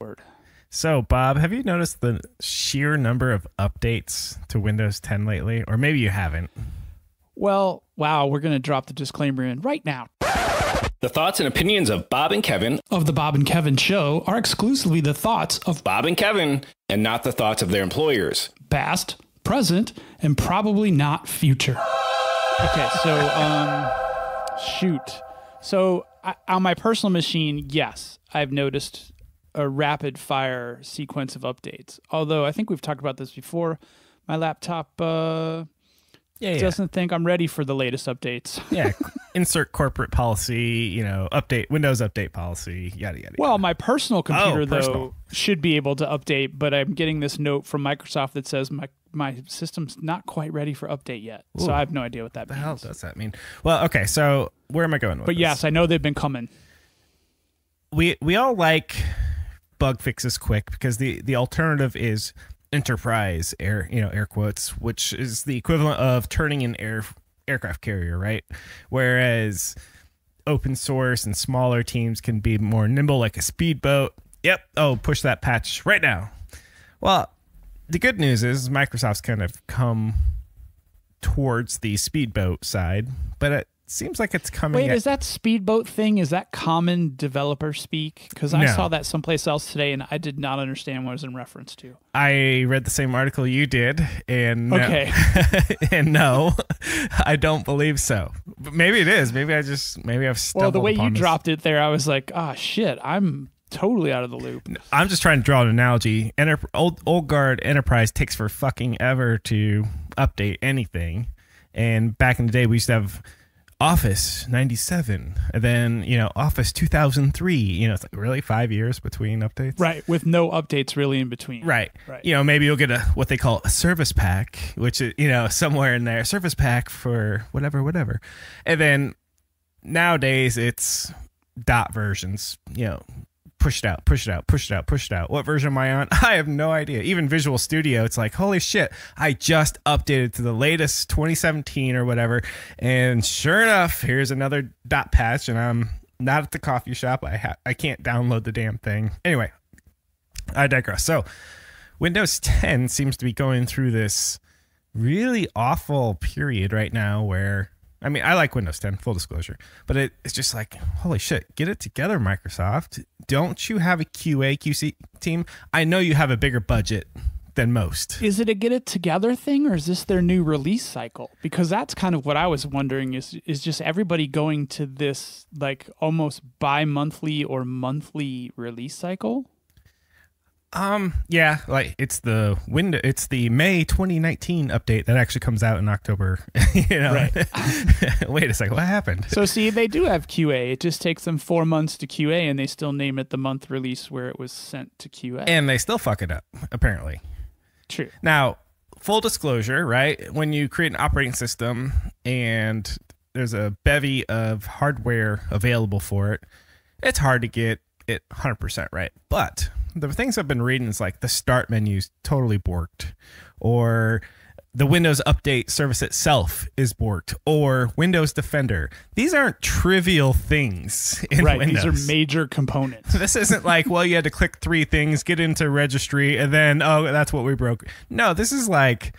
Word. So, Bob, have you noticed the sheer number of updates to Windows 10 lately? Or maybe you haven't. Well, wow, we're going to drop the disclaimer in right now. The thoughts and opinions of Bob and Kevin Of the Bob and Kevin Show are exclusively the thoughts of Bob and Kevin, and not the thoughts of their employers. past, present, and probably not future. Okay, so, shoot. So, on my personal machine, yes, I've noticed a rapid fire sequence of updates. Although I think we've talked about this before. My laptop doesn't think I'm ready for the latest updates. Yeah, insert corporate policy, update, Windows update policy, yada, yada. Well, my personal computer, personal. though, should be able to update, but I'm getting this note from Microsoft that says my system's not quite ready for update yet. Ooh. So I have no idea what that What the means. hell does that mean? Well, okay, so where am I going with But this? yes, I know they've been coming. We all like bug fixes quick because the alternative is enterprise air quotes, which is the equivalent of turning an aircraft carrier, right? Whereas open source and smaller teams can be more nimble, like a speedboat. Yep. Oh, push that patch right now. Well, the good news is Microsoft's kind of come towards the speedboat side, but it seems like it's coming. Wait, is that speedboat thing? Is that common developer speak? Because I No. saw that someplace else today, and I did not understand what it was in reference to. I read the same article you did, and no, Okay. and no, I don't believe so. But maybe it is. Maybe I've stumbled Well, the way you upon this. dropped it there, I was like, shit, I'm totally out of the loop. I'm just trying to draw an analogy. Old guard enterprise takes for fucking ever to update anything, and back in the day we used to have Office 97, and then Office 2003. It's like really 5 years between updates. Right, with no updates really in between. Right. Right. Maybe you'll get what they call a service pack, which is, somewhere in there, service pack for whatever. And then nowadays it's dot versions, push it out. What version am I on? I have no idea. Even Visual Studio, it's like, holy shit, I just updated to the latest 2017 or whatever. And sure enough, here's another dot patch, and I'm not at the coffee shop. I can't download the damn thing. Anyway, I digress. So Windows 10 seems to be going through this really awful period right now where, I like Windows 10, full disclosure, but it's just like, holy shit, get it together, Microsoft. Don't you have a QA/QC team? I know you have a bigger budget than most. Is it a get it together thing, or is this their new release cycle? Because that's kind of what I was wondering is just everybody going to this like almost bi-monthly or monthly release cycle? Yeah, like it's the May 2019 update that actually comes out in October. Right. Wait a second, what happened? So see, they do have QA. It just takes them 4 months to QA, and they still name it the month release where it was sent to QA. And they still fuck it up, apparently. True. Now, full disclosure, right? When you create an operating system and there's a bevy of hardware available for it, it's hard to get it 100% right. But the things I've been reading is like the start menu's totally borked, or the Windows Update service itself is borked, or Windows Defender. These aren't trivial things in Windows. These are major components. This isn't like, well, you had to click 3 things, get into registry, and then, oh, that's what we broke. No, this is like,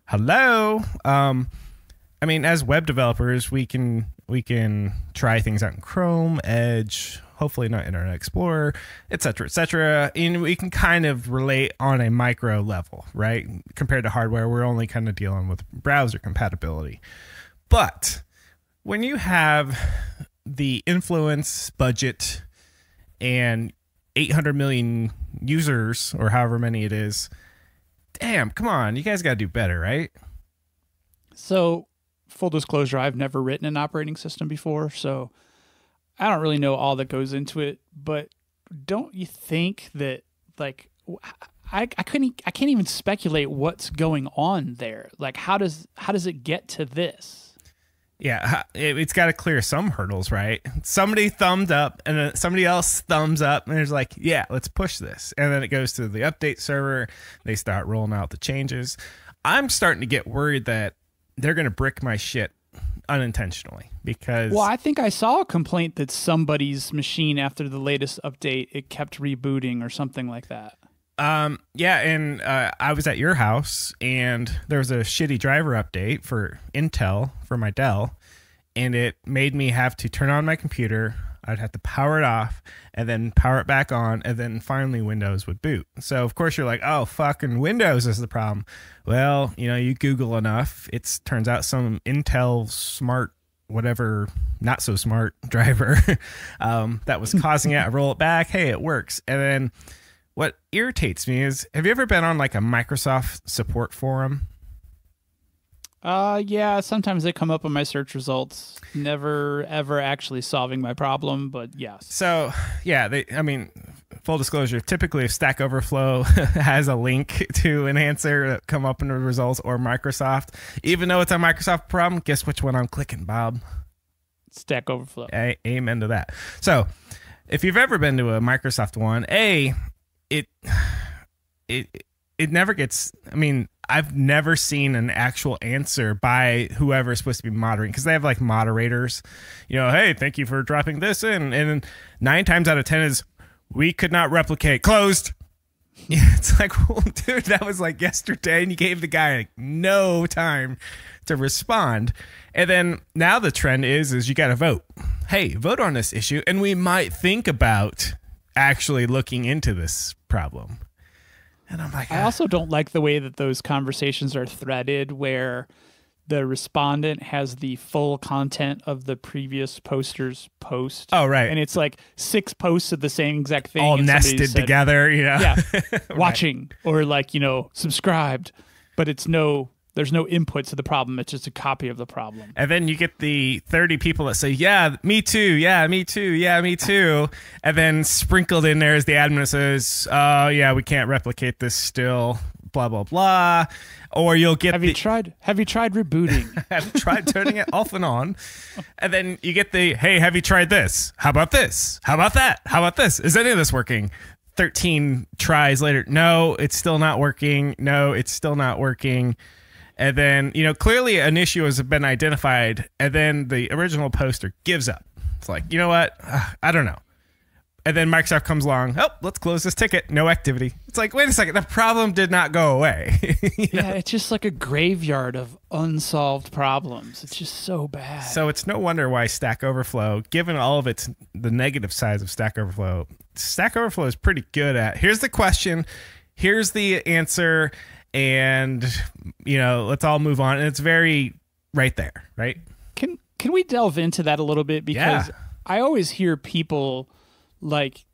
hello. As web developers, we can try things out in Chrome, Edge, hopefully not Internet Explorer, et cetera, and we can kind of relate on a micro level, right? Compared to hardware, we're only kind of dealing with browser compatibility. But when you have the influence budget and 800 million users, or however many it is, damn, come on, you guys got to do better, right? So, full disclosure, I've never written an operating system before, so I don't really know all that goes into it, but don't you think that, like, I can't even speculate what's going on there. Like, how does it get to this? Yeah, it's got to clear some hurdles, right? Somebody thumbed up, and then somebody else thumbs up, and there's like, yeah, let's push this. And then it goes to the update server. They start rolling out the changes. I'm starting to get worried that they're going to brick my shit unintentionally because. Well, I think I saw a complaint that somebody's machine after the latest update, it kept rebooting or something like that. Yeah, and I was at your house, and there was a shitty driver update for Intel for my Dell, and it made me have to turn on my computer. I'd have to power it off, and then power it back on, and then finally Windows would boot. So, of course, you're like, oh, fucking Windows is the problem. Well, you Google enough, it turns out some Intel smart whatever not so smart driver that was causing it. I roll it back. Hey, it works. And then what irritates me is, have you ever been on like a Microsoft support forum? Yeah, sometimes they come up in my search results. Never, ever actually solving my problem, but yes. So, yeah, full disclosure, typically if Stack Overflow has a link to an answer that come up in the results or Microsoft, even though it's a Microsoft problem, guess which one I'm clicking, Bob? Stack Overflow. Amen to that. So, if you've ever been to a Microsoft one, it never gets, I've never seen an actual answer by whoever is supposed to be moderating, because they have like moderators, hey, thank you for dropping this in. And 9 times out of 10 is, we could not replicate, closed. Yeah, it's like, well, dude, that was like yesterday, and you gave the guy like no time to respond. And then now the trend is you got to vote. Hey, vote on this issue, and we might think about actually looking into this problem. And I'm like, I also don't like the way that those conversations are threaded, where the respondent has the full content of the previous poster's post. Oh, right. And it's like 6 posts of the same exact thing. All nested together, Yeah. Right. Watching or like, subscribed, but there's no input to the problem. It's just a copy of the problem. And then you get the 30 people that say, yeah, me too. Yeah, me too. Yeah, me too. And then sprinkled in there is the admin that says, oh, yeah, we can't replicate this still, blah, blah, blah. Or you'll get Have you tried rebooting? Have you tried turning it off and on? And then you get the, hey, have you tried this? How about this? How about that? How about this? Is any of this working? 13 tries later. No, it's still not working. No, it's still not working. And then, clearly an issue has been identified, and then the original poster gives up. It's like, you know what? I don't know. And then Microsoft comes along, oh, let's close this ticket. No activity. It's like, wait a second. The problem did not go away. Yeah, it's just like a graveyard of unsolved problems. It's just so bad. So it's no wonder why Stack Overflow, given all of the negative sides of Stack Overflow is pretty good at, here's the question, here's the answer, and let's all move on. And it's very right there, right? Can we delve into that a little bit? Because I always hear people like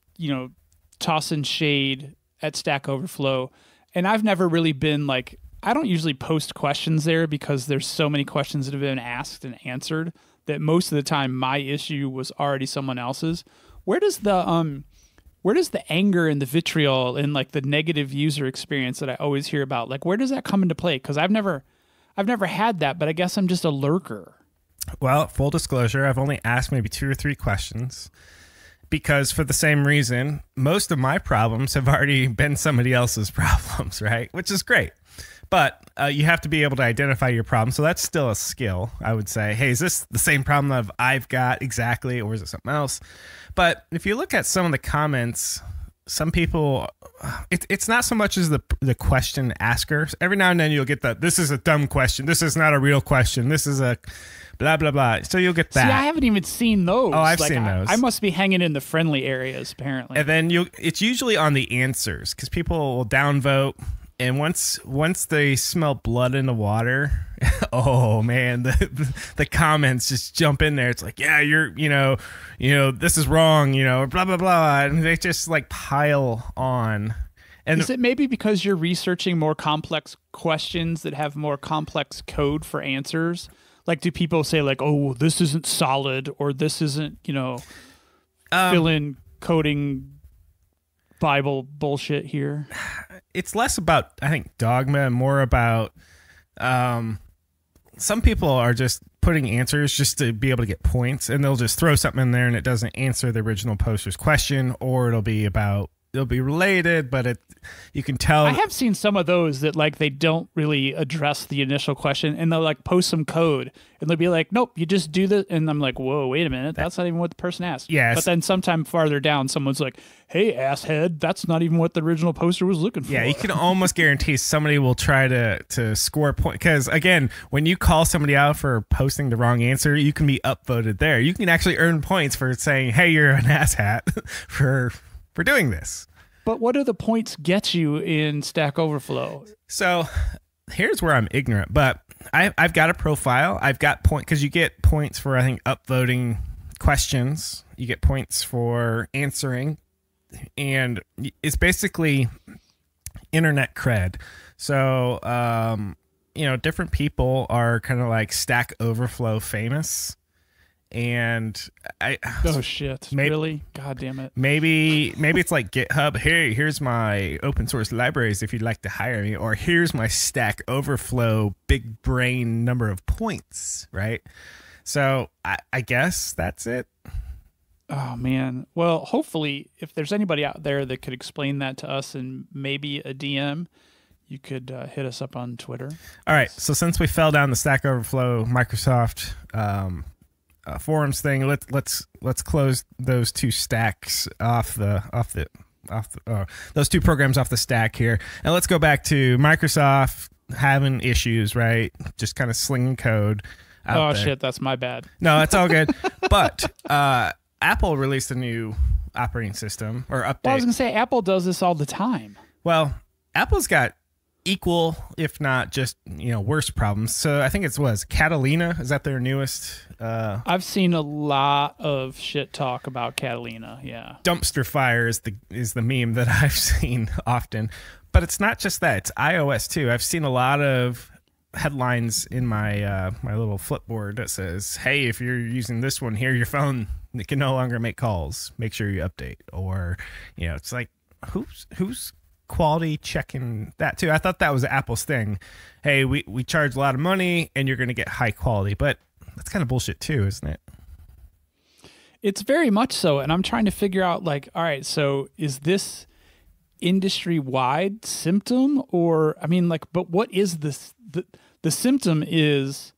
tossing shade at Stack Overflow, and I've never really been like, I don't usually post questions there because there's so many questions that have been asked and answered that most of the time my issue was already someone else's. Where does the anger and the vitriol and like the negative user experience that I always hear about, like, where does that come into play? Because I've never had that, but I guess I'm just a lurker. Well, full disclosure, I've only asked maybe 2 or 3 questions because, for the same reason, most of my problems have already been somebody else's problems, right? Which is great. But you have to be able to identify your problem. So that's still a skill, I would say. Hey, is this the same problem that I've got exactly, or is it something else? But if you look at some of the comments, some people, it's not so much as the question asker. Every now and then you'll get this is a dumb question. This is not a real question. This is a blah, blah, blah. So you'll get that. See, I haven't even seen those. Oh, I've seen those. I must be hanging in the friendly areas, apparently. And then it's usually on the answers, because people will downvote. And once they smell blood in the water, oh man, the comments just jump in there. It's like, yeah, you're, this is wrong, blah, blah, blah. And they just like pile on. And is it maybe because you're researching more complex questions that have more complex code for answers? Like, do people say like, oh, this isn't solid, or this isn't, fill in coding Bible bullshit here? It's less about, I think, dogma and more about some people are just putting answers just to be able to get points, and they'll just throw something in there and it doesn't answer the original poster's question, or it'll be related, but you can tell. I have seen some of those that like they don't really address the initial question, and they'll like post some code, and they'll be like, "Nope, you just do this," and I'm like, "Whoa, wait a minute, that's not even what the person asked." Yes. But then sometime farther down, someone's like, "Hey, asshead, that's not even what the original poster was looking for." Yeah, you can almost guarantee somebody will try to score point, because again, when you call somebody out for posting the wrong answer, you can be upvoted there. You can actually earn points for saying, "Hey, you're an asshat," for doing this. But what do the points get you in Stack Overflow? So here's where I'm ignorant, but I've got a profile. I've got point, because you get points for, I think, upvoting questions. You get points for answering, and it's basically internet cred. So, different people are kind of like Stack Overflow famous. And oh shit, really? God damn it. Maybe it's like GitHub. Hey, here's my open source libraries if you'd like to hire me, or here's my Stack Overflow big brain number of points, right? So I guess that's it. Oh man. Well, hopefully if there's anybody out there that could explain that to us and maybe a DM, you could hit us up on Twitter. All right. So since we fell down the Stack Overflow Microsoft forums thing, let's close those two stacks off the those two programs off the stack here, and let's go back to Microsoft having issues, right? Just kind of slinging code out there. Shit, that's my bad. No, it's all good. But Apple released a new operating system or update. Well, I was gonna say Apple does this all the time. Well, Apple's got equal, if not just worse problems. So I think was Catalina. Is that their newest? I've seen a lot of shit talk about Catalina. Yeah, dumpster fire is the meme that I've seen often. But it's not just that; it's iOS too. I've seen a lot of headlines in my my little Flipboard that says, "Hey, if you're using this one here, your phone it can no longer make calls. Make sure you update." Or it's like who's quality checking that too? I thought that was Apple's thing. Hey, we charge a lot of money and you're going to get high quality, but that's kind of bullshit too, isn't it? It's very much so. And I'm trying to figure out like, all right, so is this industry wide symptom, or I mean like, but what is this? The symptom is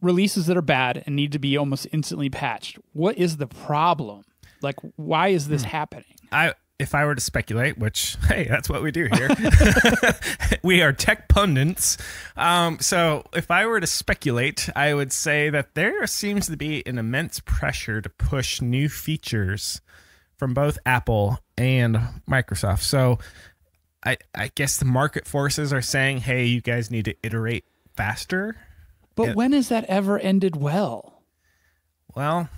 releases that are bad and need to be almost instantly patched. What is the problem? Like, why is this happening? If I were to speculate, which, hey, that's what we do here. We are tech pundits. So if I were to speculate, I would say that there seems to be an immense pressure to push new features from both Apple and Microsoft. So I guess the market forces are saying, hey, you guys need to iterate faster. But when has that ever ended well? Well,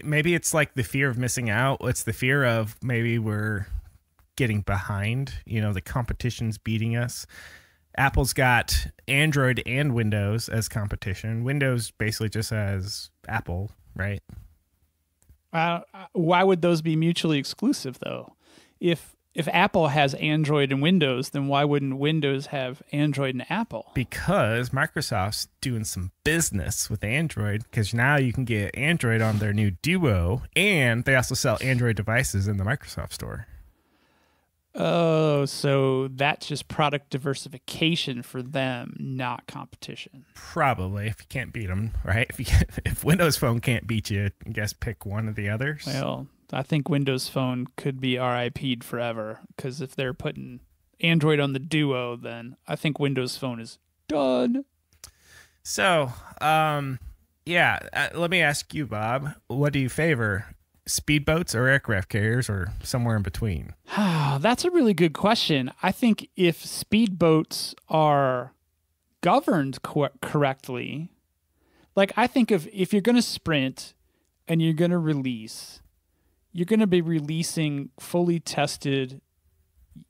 maybe it's like the fear of missing out. It's the fear of maybe we're getting behind. The competition's beating us. Apple's got Android and Windows as competition. Windows basically just has Apple, right? Why would those be mutually exclusive, though? If Apple has Android and Windows, then why wouldn't Windows have Android and Apple? Because Microsoft's doing some business with Android, because now you can get Android on their new Duo, and they also sell Android devices in the Microsoft Store. Oh, so that's just product diversification for them, not competition. Probably, if you can't beat them, right? If Windows Phone can't beat you, I guess pick one of the others. Well, I think Windows Phone could be RIP'd forever, because if they're putting Android on the Duo, then I think Windows Phone is done. So, let me ask you, Bob, what do you favor? Speedboats or aircraft carriers, or somewhere in between? That's a really good question. I think if speedboats are governed correctly, like I think if you're going to sprint and you're going to release, you're going to be releasing fully tested,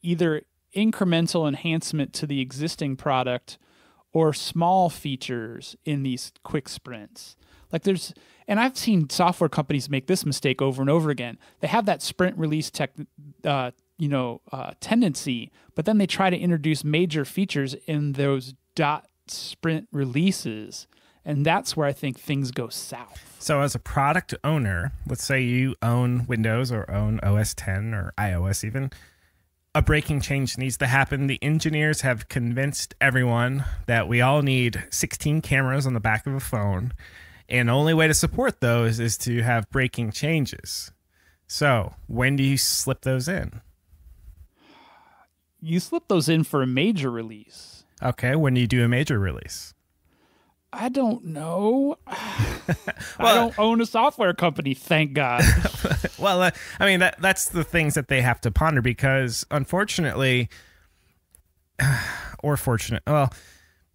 either incremental enhancement to the existing product or small features in these quick sprints. Like and I've seen software companies make this mistake over and over again. They have that sprint release tendency, but then they try to introduce major features in those sprint releases, and that's where I think things go south. So as a product owner, let's say you own Windows or own OS 10 or iOS even, a breaking change needs to happen. The engineers have convinced everyone that we all need 16 cameras on the back of a phone, and the only way to support those is to have breaking changes. So when do you slip those in? You slip those in for a major release. Okay, when do you do a major release? I don't know. I don't own a software company, thank God. Well, I mean, that's the things that they have to ponder, because unfortunately, or fortunate, well,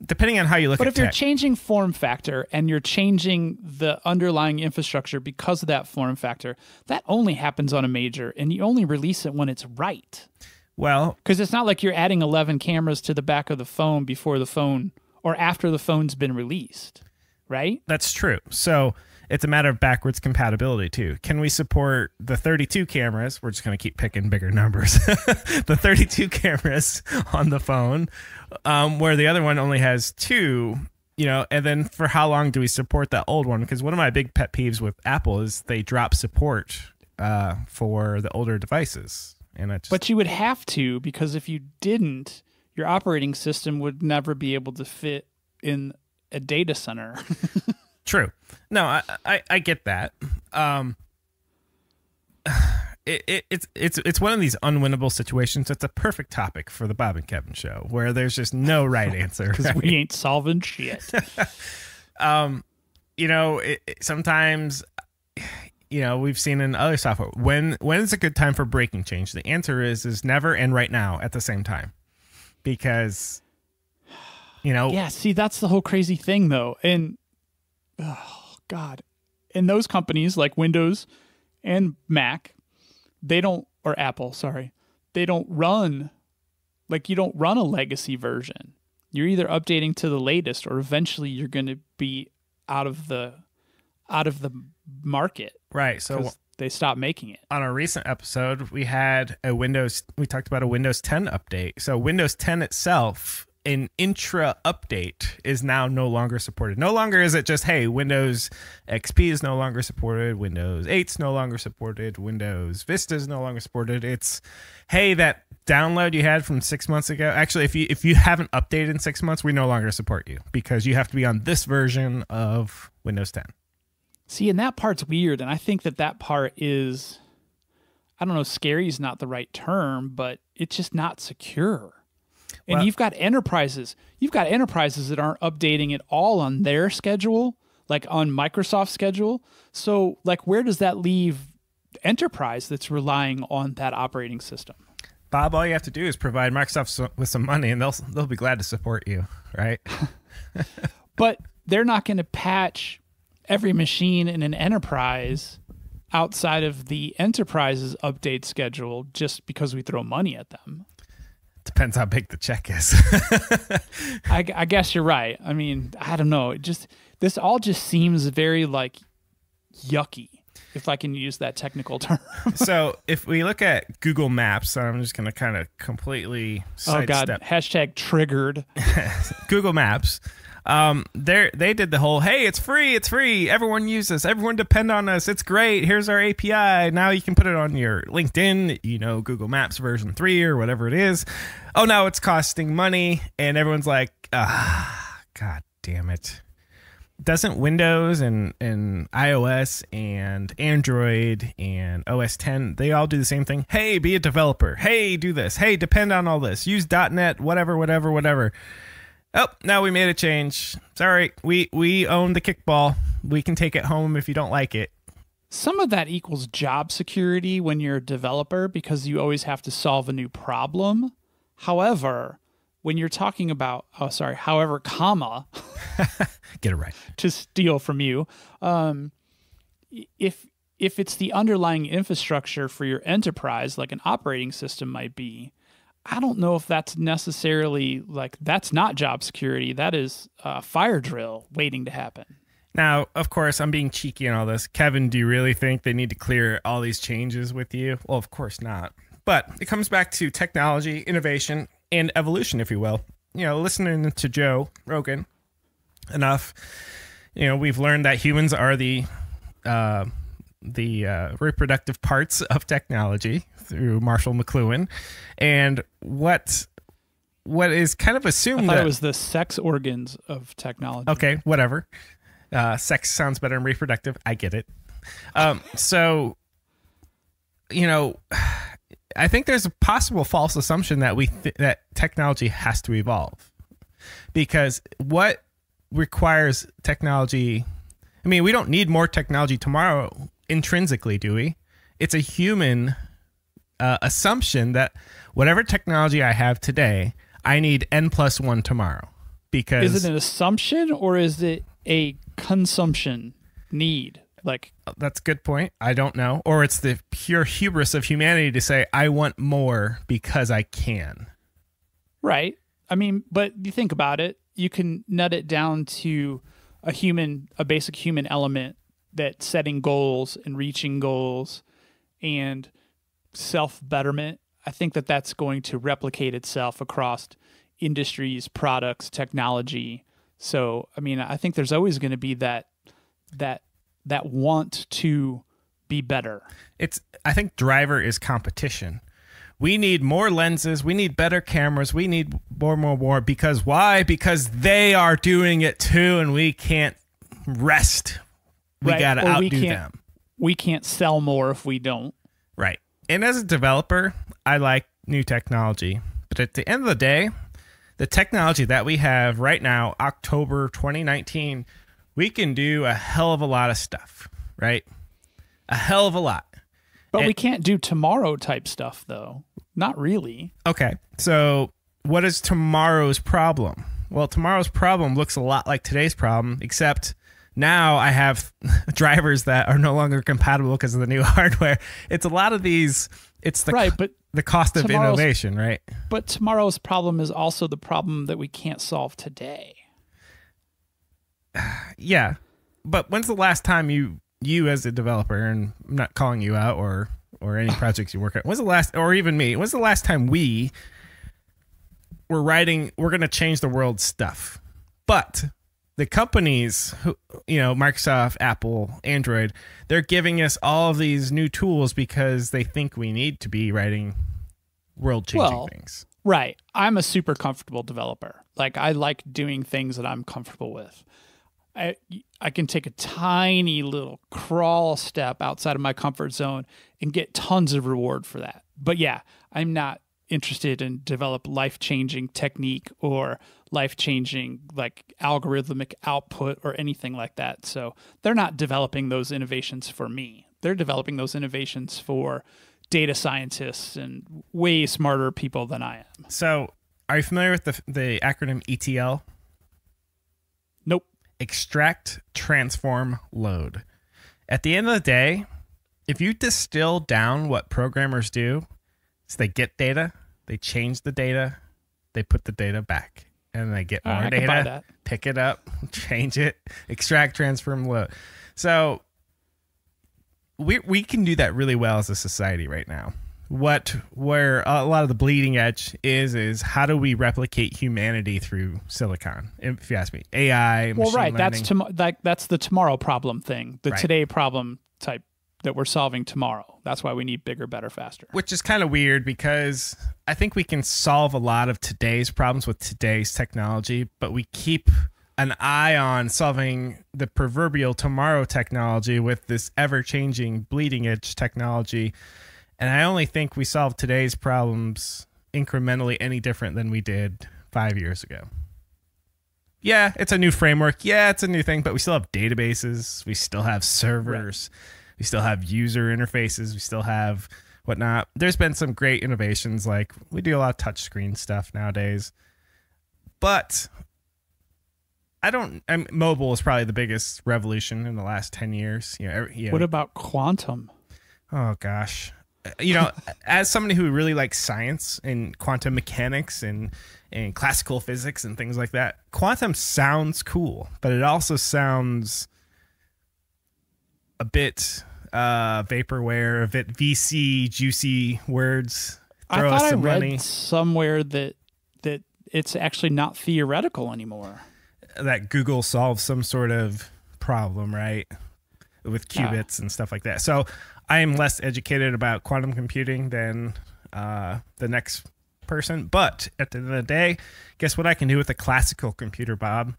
depending on how you look at it. But if you're changing form factor and you're changing the underlying infrastructure because of that form factor, that only happens on a major, and you only release it when it's right. Well, because it's not like you're adding 11 cameras to the back of the phone before the phone or after the phone's been released, right? That's true. So it's a matter of backwards compatibility too. Can we support the 32 cameras? We're just going to keep picking bigger numbers. The 32 cameras on the phone, where the other one only has 2, and then for how long do we support that old one? Because one of my big pet peeves with Apple is they drop support for the older devices. But you would have to, because if you didn't, your operating system would never be able to fit in a data center. True. No, I get that. It's one of these unwinnable situations. It's a perfect topic for the Bob and Kevin show, where there's just no right answer. Because right? We ain't solving shit. Sometimes, we've seen in other software, when is a good time for breaking change? The answer is never and right now at the same time. Because, Yeah, see, that's the whole crazy thing, though. And, oh, God. In those companies like Windows and Mac, or Apple, sorry, they don't run, you don't run a legacy version. You're either updating to the latest, or eventually you're going to be out of the market. Right, so they stopped making it. On a recent episode, we talked about a Windows 10 update. So Windows 10 itself, an intra update, is now no longer supported. No longer is it just, hey, Windows XP is no longer supported, Windows 8 is no longer supported, Windows Vista is no longer supported. It's, hey, that download you had from 6 months ago, actually, if you haven't updated in 6 months, we no longer support you, because you have to be on this version of Windows 10. See, and that part's weird, and I think that part is, I don't know, scary is not the right term, but it's just not secure. And you've got enterprises that aren't updating at all on their schedule, like on Microsoft's schedule. So, where does that leave enterprise that's relying on that operating system? Bob, all you have to do is provide Microsoft with some money, and they'll be glad to support you, right? But they're not going to patch every machine in an enterprise outside of the enterprise's update schedule just because we throw money at them. Depends how big the check is. I guess you're right. I mean, I don't know. This all just seems very yucky, if I can use that technical term. So if we look at Google Maps, I'm just going to kind of completely sidestep. Oh God, hashtag triggered. Google Maps. They did the whole, hey, it's free, everyone use us, everyone depend on us, it's great, here's our API, now you can put it on your LinkedIn, Google Maps version 3 or whatever it is. Oh, now it's costing money, and everyone's like, God damn it. Doesn't Windows and iOS and Android and OS 10, they all do the same thing? Hey, be a developer, hey, do this, hey, depend on all this, use .NET, whatever. Oh, now we made a change. Sorry, we own the kickball. We can take it home if you don't like it. Some of that equals job security when you're a developer, because you always have to solve a new problem. However, when you're talking about, comma, get it right, to steal from you, if it's the underlying infrastructure for your enterprise, like an operating system might be, I don't know if that's necessarily that's not job security. That is a fire drill waiting to happen. Now, of course, I'm being cheeky in all this. Kevin, do you really think they need to clear all these changes with you? Well, of course not. But it comes back to technology, innovation, and evolution, if you will. Listening to Joe Rogan enough, we've learned that humans are the the reproductive parts of technology through Marshall McLuhan, and what is kind of assumed I thought that it was the sex organs of technology. okay, whatever. Sex sounds better than reproductive. I get it. So, I think there's a possible false assumption that that technology has to evolve, because what requires technology? I mean, we don't need more technology tomorrow intrinsically, do we? It's a human assumption that whatever technology I have today, I need N+1 tomorrow. Because is it an assumption or is it a consumption need? Like, that's a good point. I don't know. Or it's the pure hubris of humanity to say, I want more because I can. right. I mean, but you think about it, you can nut it down to a basic human element, that setting goals and reaching goals and self-betterment. I think that that's going to replicate itself across industries, products, technology. So, I mean, I think there's always going to be that want to be better. I think driver is competition. We need more lenses. We need better cameras. We need more. Because why? Because they are doing it too, and we can't rest. We Right. got to Or outdo them. We can't sell more if we don't. Right. And as a developer, I like new technology. But at the end of the day, the technology that we have right now, October 2019, we can do a hell of a lot of stuff, right? A hell of a lot. But we can't do tomorrow type stuff, though. Not really. Okay. So what is tomorrow's problem? Well, tomorrow's problem looks a lot like today's problem, except now I have drivers that are no longer compatible because of the new hardware. It's a lot of these. It's the cost of innovation, right? But tomorrow's problem is also the problem that we can't solve today. Yeah. But when's the last time you as a developer, and I'm not calling you out or any projects you work at, when's the last time we were writing, we're going to change the world stuff? But the companies, Microsoft, Apple, Android, they're giving us all of these new tools because they think we need to be writing world-changing things. Right. I'm a super comfortable developer. Like, I like doing things that I'm comfortable with. I can take a tiny little crawl step outside of my comfort zone and get tons of reward for that. But yeah, I'm not interested in develop life-changing technique or life-changing like algorithmic output or anything like that. So they're not developing those innovations for me. They're developing those innovations for data scientists and way smarter people than I am. So are you familiar with the acronym ETL? Nope. Extract, transform, load. At the end of the day, if you distill down what programmers do, is they get data, they change the data, they put the data back, and they get more data, pick it up, change it, extract, transform, load. So we can do that really well as a society right now. Where a lot of the bleeding edge is how do we replicate humanity through silicon? If you ask me, AI, machine learning. That's the tomorrow problem thing, the Right. today problem type that we're solving tomorrow. That's why we need bigger, better, faster. Which is kind of weird because I think we can solve a lot of today's problems with today's technology, but we keep an eye on solving the proverbial tomorrow technology with this ever-changing bleeding edge technology. And I only think we solve today's problems incrementally any different than we did 5 years ago. Yeah, it's a new framework. Yeah, it's a new thing, but we still have databases. We still have servers. Right. We still have user interfaces. We still have whatnot. There's been some great innovations. Like we do a lot of touchscreen stuff nowadays. But mobile is probably the biggest revolution in the last 10 years. What about quantum? Oh, gosh. As somebody who really likes science and quantum mechanics and classical physics and things like that, quantum sounds cool, but it also sounds a bit vaporware, a bit VC, juicy words. I thought I read somewhere that it's actually not theoretical anymore. That Google solves some sort of problem, right? with qubits and stuff like that. So I am less educated about quantum computing than the next person. But at the end of the day, guess what I can do with a classical computer, Bob?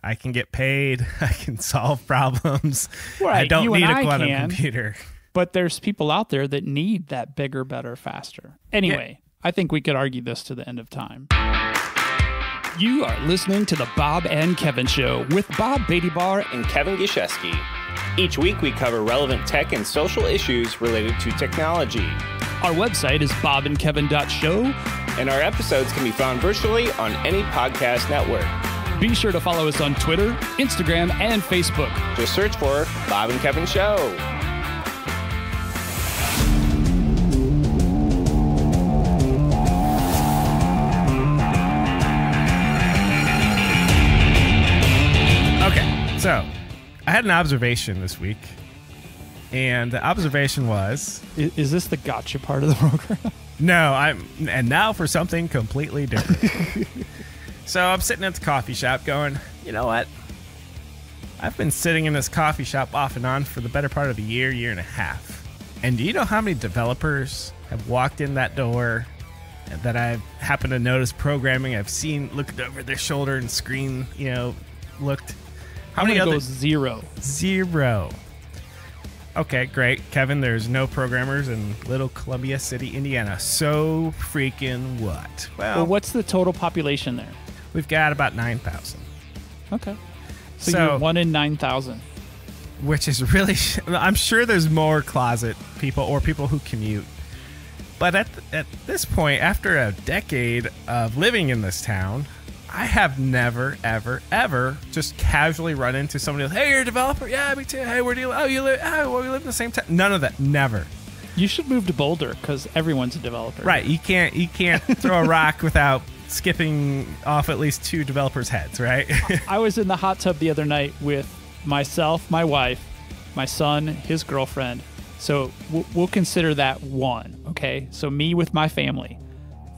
I can get paid. I can solve problems. Right. I don't You need and a I quantum can. computer. But there's people out there that need that bigger, better, faster. Anyway, I think we could argue this to the end of time. You are listening to the Bob and Kevin Show with Bob Beattybar. And Kevin Giescheski. Each week we cover relevant tech and social issues related to technology. Our website is bobandkevin.show. And our episodes can be found virtually on any podcast network. Be sure to follow us on Twitter, Instagram, and Facebook. Just search for Bob and Kevin Show. Okay, so I had an observation this week, and the observation was Is this the gotcha part of the program? and now for something completely different. So I'm sitting at the coffee shop going, you know what? I've been sitting in this coffee shop off and on for the better part of a year and a half. And do you know how many developers have walked in that door that I've happened to notice programming? I've seen looked over their shoulder and screen, looked. How many I'm gonna others? go zero. Zero. Okay, great. Kevin, there's no programmers in Little Columbia City, Indiana. So freaking what? Well, what's the total population there? We've got about 9,000. Okay. So So- you're 1 in 9,000. Which is really, I'm sure there's more closet people or people who commute. But at this point, after a decade of living in this town, I have never, ever, ever just casually run into somebody else. Hey, you're a developer? Yeah, me too. Hey, where do you live? Oh, you live? Oh, well, we live in the same town. None of that. Never. You should move to Boulder because everyone's a developer. Right. You can't throw a rock without skipping off at least 2 developers' heads, right? I was in the hot tub the other night with myself, my wife, my son, his girlfriend. So we'll consider that 1, okay? So me with my family.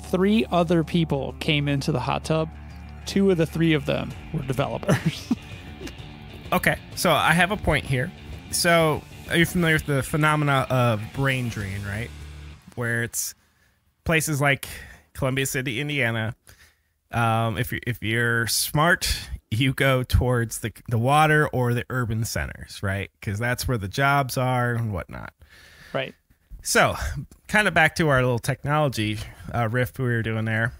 3 other people came into the hot tub. 2 of the 3 of them were developers. Okay, so I have a point here. So, are you familiar with the phenomena of brain drain, right? Where it's places like Columbia City, Indiana. If you're smart, you go towards the water or the urban centers, right? Because that's where the jobs are and whatnot. Right. So, kind of back to our little technology riff we were doing there.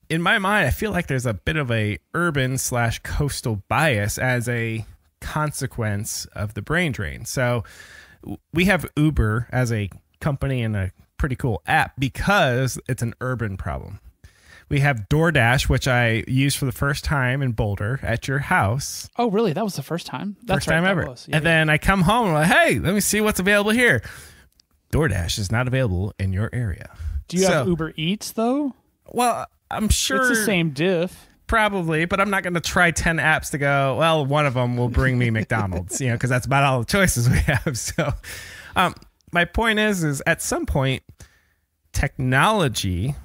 In my mind, I feel like there's a bit of a urban/coastal bias as a consequence of the brain drain. So we have Uber as a company and a pretty cool app because it's an urban problem. We have DoorDash, which I used for the first time in Boulder at your house. Oh, really? That was the first time? That's First time right, ever. that was. Yeah, And then I come home and I'm like, hey, let me see what's available here. DoorDash is not available in your area. Do you have Uber Eats, though? Well, I'm sure It's the same diff. Probably, but I'm not going to try 10 apps to go, well, one of them will bring me McDonald's, because that's about all the choices we have. So my point is at some point, technology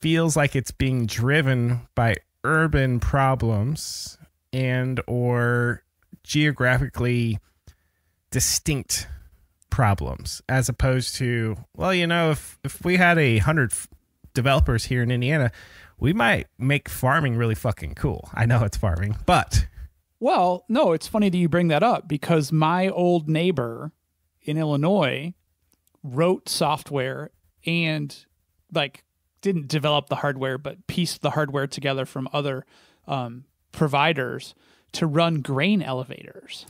feels like it's being driven by urban problems and or geographically distinct problems, as opposed to, well, if we had 100 developers here in Indiana, we might make farming really fucking cool. I know it's farming, but... Well, no, it's funny that you bring that up because my old neighbor in Illinois wrote software and didn't develop the hardware, but pieced the hardware together from other providers to run grain elevators.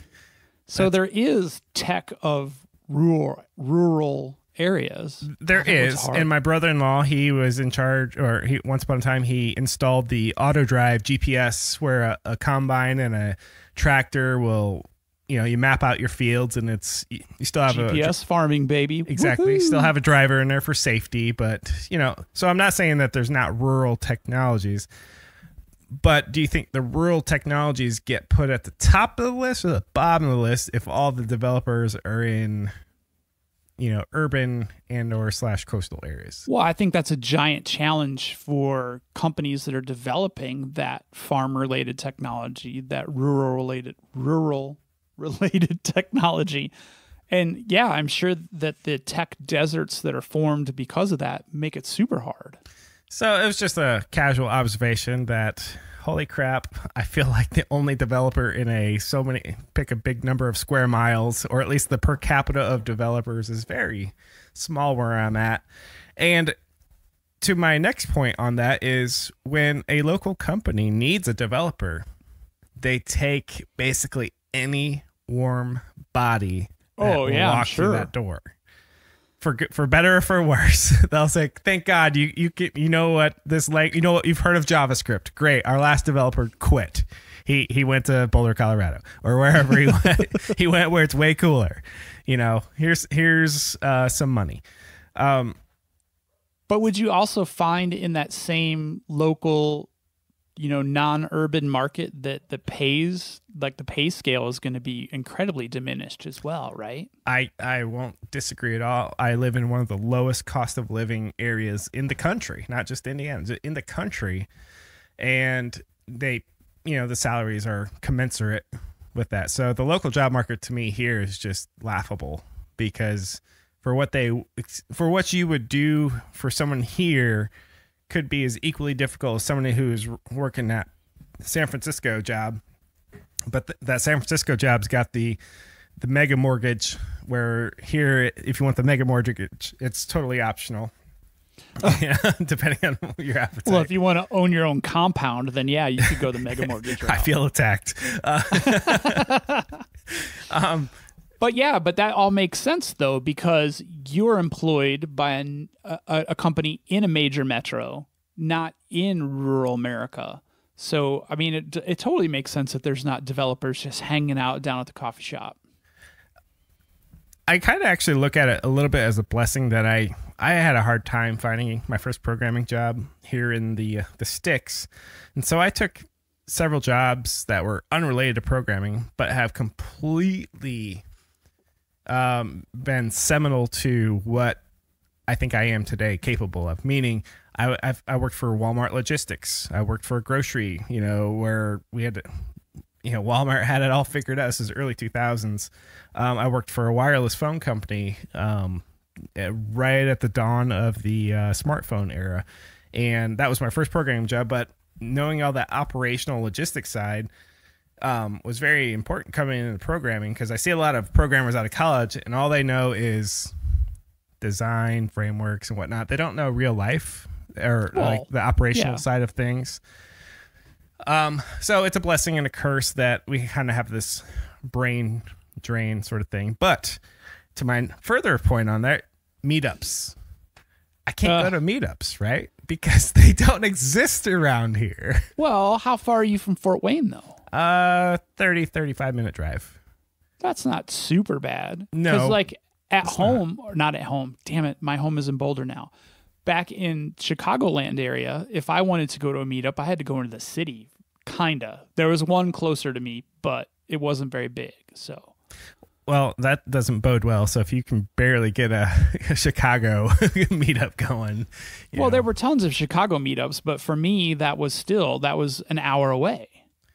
So there is tech of rural areas. There is, and my brother-in-law, he was in charge, or once upon a time, he installed the auto-drive GPS where a combine and a tractor will, you map out your fields, and you still have GPS farming, baby. Exactly. Woo-hoo. Still have a driver in there for safety, but, so I'm not saying that there's not rural technologies, but do you think the rural technologies get put at the top of the list or the bottom of the list if all the developers are in urban and or /coastal areas? Well, I think that's a giant challenge for companies that are developing that farm-related technology, that rural related technology. And yeah, I'm sure that the tech deserts that are formed because of that make it super hard. So it was just a casual observation that, holy crap, I feel like the only developer in pick a big number of square miles, or at least the per capita of developers is very small where I'm at. And to my next point on that is when a local company needs a developer, they take basically any warm body that will walk through that door. For better or for worse, they'll say, "Thank God you know what this you've heard of JavaScript. Great, our last developer quit. He went to Boulder, Colorado, or wherever he went. He went where it's way cooler. Here's some money." But would you also find in that same local, non-urban market that the pay scale is going to be incredibly diminished as well, right? I won't disagree at all. I live in one of the lowest cost of living areas in the country, not just Indiana, in the country. And the salaries are commensurate with that. So the local job market to me here is just laughable, because for what you would do for someone here could be as equally difficult as someone who's working at San Francisco job. But that San Francisco job's got the mega mortgage, where here, if you want the mega mortgage, it's totally optional. Depending on your appetite. Well, if you want to own your own compound, then yeah, you could go the mega mortgage route. I feel attacked. But that all makes sense, though, because you're employed by a company in a major metro, not in rural America. So, I mean, it totally makes sense that there's not developers just hanging out down at the coffee shop. I kind of actually look at it a little bit as a blessing that I had a hard time finding my first programming job here in the sticks. And so I took several jobs that were unrelated to programming, but have completely been seminal to what I think I am today capable of. Meaning, I worked for Walmart Logistics. I worked for a grocery, where we had to, Walmart had it all figured out. This is early 2000s. I worked for a wireless phone company right at the dawn of the smartphone era. And that was my first programming job. But knowing all that operational logistics side was very important coming into programming, because I see a lot of programmers out of college and all they know is design, frameworks, and whatnot. They don't know real life or like the operational side of things. So it's a blessing and a curse that we kind of have this brain drain sort of thing. But to my further point on that, meetups. I can't go to meetups, right? Because they don't exist around here. Well, how far are you from Fort Wayne, though? 35 minute drive. That's not super bad. No. Because, like, at home, or not at home, damn it, my home is in Boulder now. Back in Chicagoland area, if I wanted to go to a meetup, I had to go into the city, kinda. There was one closer to me, but it wasn't very big, so. Well, that doesn't bode well. So if you can barely get a Chicago meetup going. Well, there were tons of Chicago meetups, but for me, that was an hour away.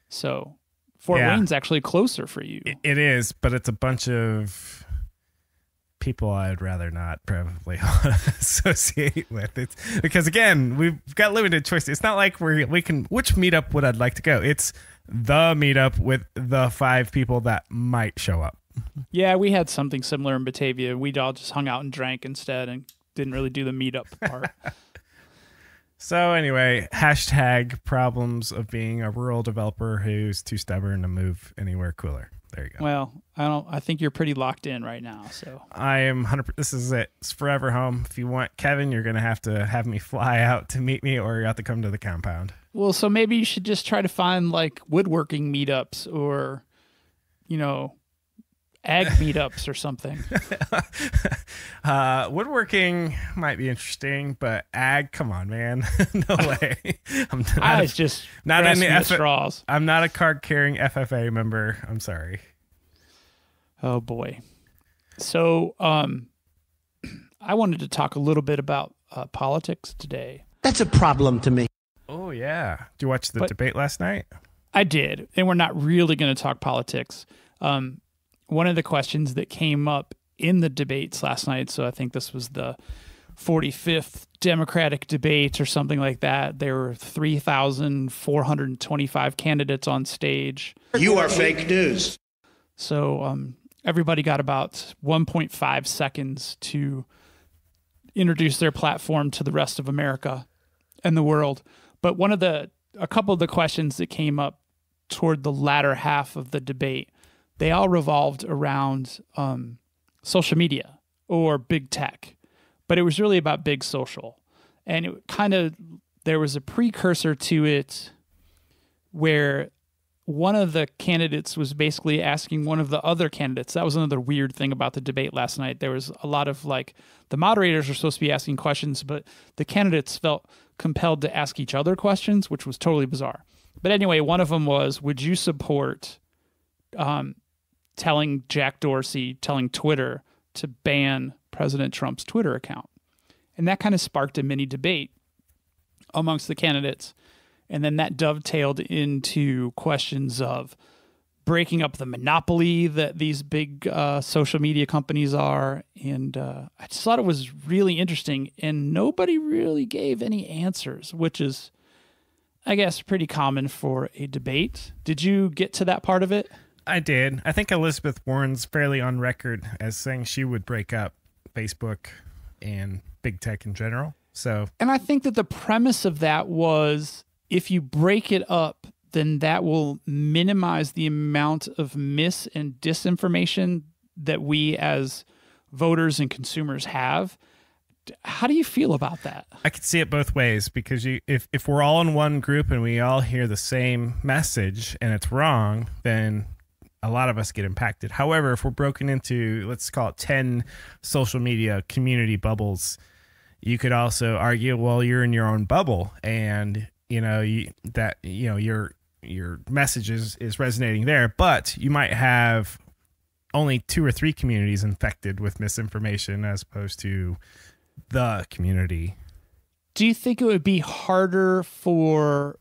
So Fort Wayne's actually closer for you. It is, but it's a bunch of people I'd rather not probably associate with. It's because, again, we've got limited choice. It's not like we can, which meetup would I like to go? It's the meetup with the 5 people that might show up. Yeah, we had something similar in Batavia. We all just hung out and drank instead and didn't really do the meetup part. So anyway, hashtag problems of being a rural developer who's too stubborn to move anywhere cooler. There you go. Well, I think you're pretty locked in right now. So I am 100%. This is it. It's forever home. If you want Kevin, you're going to have me fly out to meet me, or you have to come to the compound. Well, so maybe you should just try to find like woodworking meetups or, ag meetups or something. Woodworking might be interesting, but ag, come on, man. No way. I'm not straws. I'm not a card carrying FFA member. I'm sorry. Oh boy. So I wanted to talk a little bit about politics today. That's a problem to me. Oh yeah. Did you watch the debate last night? I did. And we're not really going to talk politics. one of the questions that came up in the debates last night, so I think this was the 45th Democratic debate or something like that. There were 3,425 candidates on stage. You are fake news. So everybody got about 1.5 seconds to introduce their platform to the rest of America and the world. But a couple of the questions that came up toward the latter half of the debate, they all revolved around social media or big tech. But it was really about big social. And there was a precursor to it where one of the candidates was basically asking one of the other candidates. That was another weird thing about the debate last night. There was a lot of the moderators were supposed to be asking questions, but the candidates felt compelled to ask each other questions, which was totally bizarre. But anyway, one of them was, would you support telling Twitter to ban President Trump's Twitter account? And that kind of sparked a mini debate amongst the candidates. And then that dovetailed into questions of breaking up the monopoly that these big social media companies are. And I just thought it was really interesting. And nobody really gave any answers, which is, I guess, pretty common for a debate. Did you get to that part of it? I did. I think Elizabeth Warren's fairly on record as saying she would break up Facebook and big tech in general. And I think that the premise of that was, if you break it up, then that will minimize the amount of mis and disinformation that we as voters and consumers have. How do you feel about that? I could see it both ways, because if we're all in one group and we all hear the same message and it's wrong, then a lot of us get impacted. However, if we're broken into, let's call it 10 social media community bubbles, you could also argue, well, you're in your own bubble, and your message is resonating there, but you might have only 2 or 3 communities infected with misinformation as opposed to the community. Do you think it would be harder for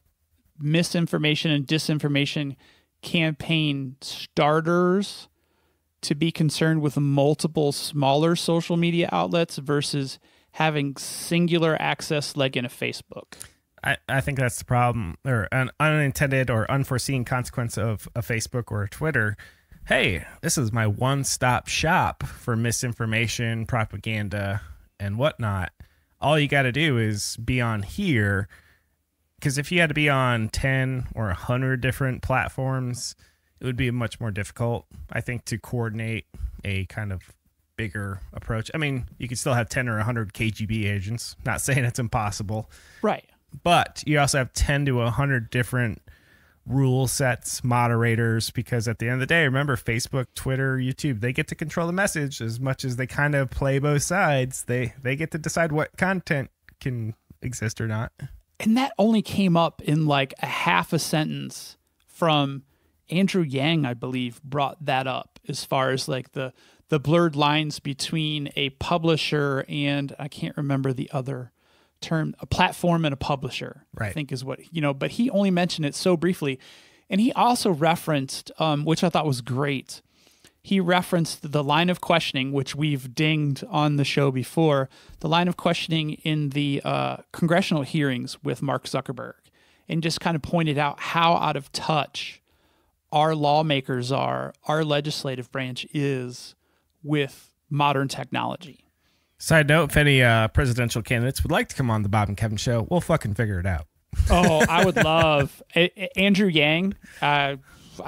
misinformation and disinformation campaign starters to be concerned with multiple smaller social media outlets versus having singular access like in a Facebook? I think that's the problem, or an unintended or unforeseen consequence of a Facebook or a Twitter. Hey, this is my one-stop shop for misinformation, propaganda, and whatnot. All you got to do is be on here, because if you had to be on 10 or 100 different platforms, it would be much more difficult, I think, to coordinate a kind of bigger approach. I mean, you could still have 10 or 100 KGB agents. Not saying it's impossible. Right. But you also have 10 to 100 different rule sets, moderators, because at the end of the day, remember, Facebook, Twitter, YouTube, they get to control the message as much as they kind of play both sides. They get to decide what content can exist or not. And that only came up in like a half a sentence from Andrew Yang, I believe, brought that up as far as like the blurred lines between a publisher and, I can't remember the other term, a platform and a publisher, right, I think is what, but he only mentioned it so briefly. And he also referenced, which I thought was great, he referenced the line of questioning, which we've dinged on the show before, the line of questioning in the congressional hearings with Mark Zuckerberg, and just kind of pointed out how out of touch our lawmakers are, our legislative branch is with modern technology. Side note, if any presidential candidates would like to come on the Bob and Kevin show, we'll fucking figure it out. Oh, I would love Andrew Yang. I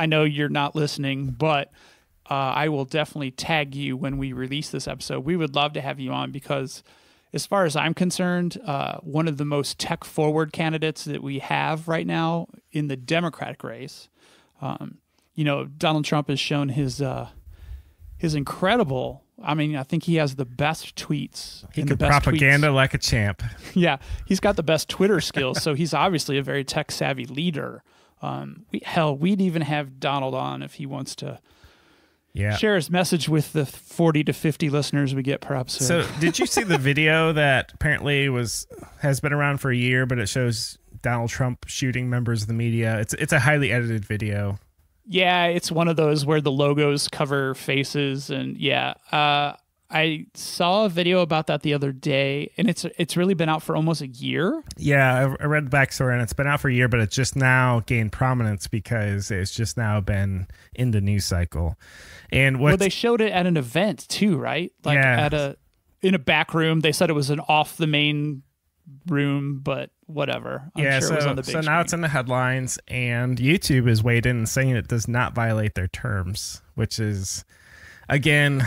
know you're not listening, but I will definitely tag you when we release this episode. We would love to have you on because, as far as I'm concerned, one of the most tech-forward candidates that we have right now in the Democratic race. Donald Trump has shown his incredible. I mean, I think he has the best tweets. He could propaganda like a champ. Yeah, he's got the best Twitter skills, so he's obviously a very tech-savvy leader. We'd even have Donald on if he wants to share his message with the 40 to 50 listeners we get per episode. So did you see the video that apparently has been around for a year, but it shows Donald Trump shooting members of the media? It's a highly edited video. Yeah, it's one of those where the logos cover faces, and yeah, I saw a video about that the other day, and it's really been out for almost a year. Yeah, I read the backstory, and it's been out for a year, but it's just now gained prominence because it's just now been in the news cycle. And Well, they showed it at an event too, right? Like in a back room. They said it was an off the main room, but whatever. I'm sure it was on the big now screen. it's in the headlines, and YouTube is weighed in and saying it does not violate their terms, which is, again,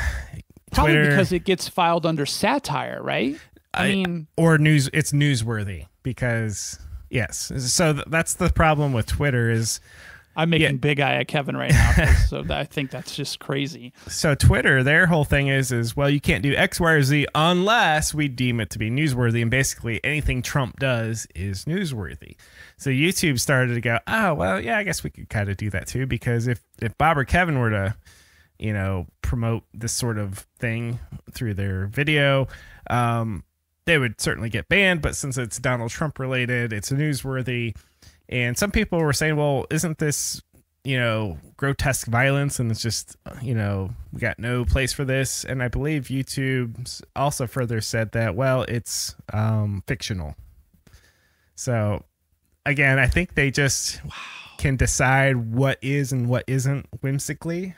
Probably Twitter, because it gets filed under satire, right? I mean, or news. It's newsworthy because yes. So that's the problem with Twitter is. I'm making big eye at Kevin right now, so I think that's just crazy. So Twitter, their whole thing is well, you can't do X, Y, or Z unless we deem it to be newsworthy, and basically anything Trump does is newsworthy. So YouTube started to go, oh well, yeah, I guess we could kind of do that too, because if Bob or Kevin were to, promote this sort of thing through their video, they would certainly get banned. But since it's Donald Trump related, it's newsworthy. And some people were saying, well, isn't this, grotesque violence? And it's just, we got no place for this. And I believe YouTube also further said that, well, it's fictional. So, again, I think they just can decide what is and what isn't whimsically.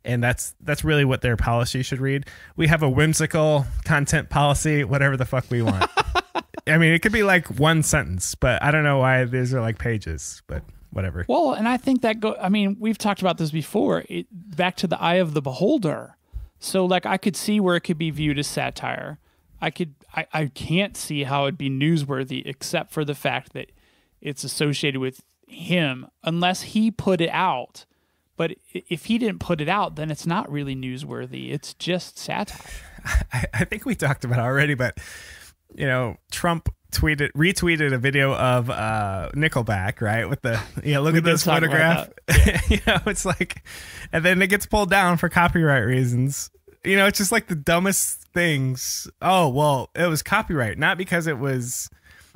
And that's really what their policy should read. We have a whimsical content policy, whatever the fuck we want. I mean, it could be like one sentence, but I don't know why these are like pages, but whatever. Well, and I think that we've talked about this before, back to the eye of the beholder. So like I could see where it could be viewed as satire. I can't see how it'd be newsworthy except for the fact that it's associated with him unless he put it out. But if he didn't put it out, then it's not really newsworthy. It's just satire. I think we talked about it already, but Trump retweeted a video of Nickelback, right? With the look at this photograph. Yeah. It's like, and then it gets pulled down for copyright reasons. It's just like the dumbest things. Oh well, it was copyright, not because it was,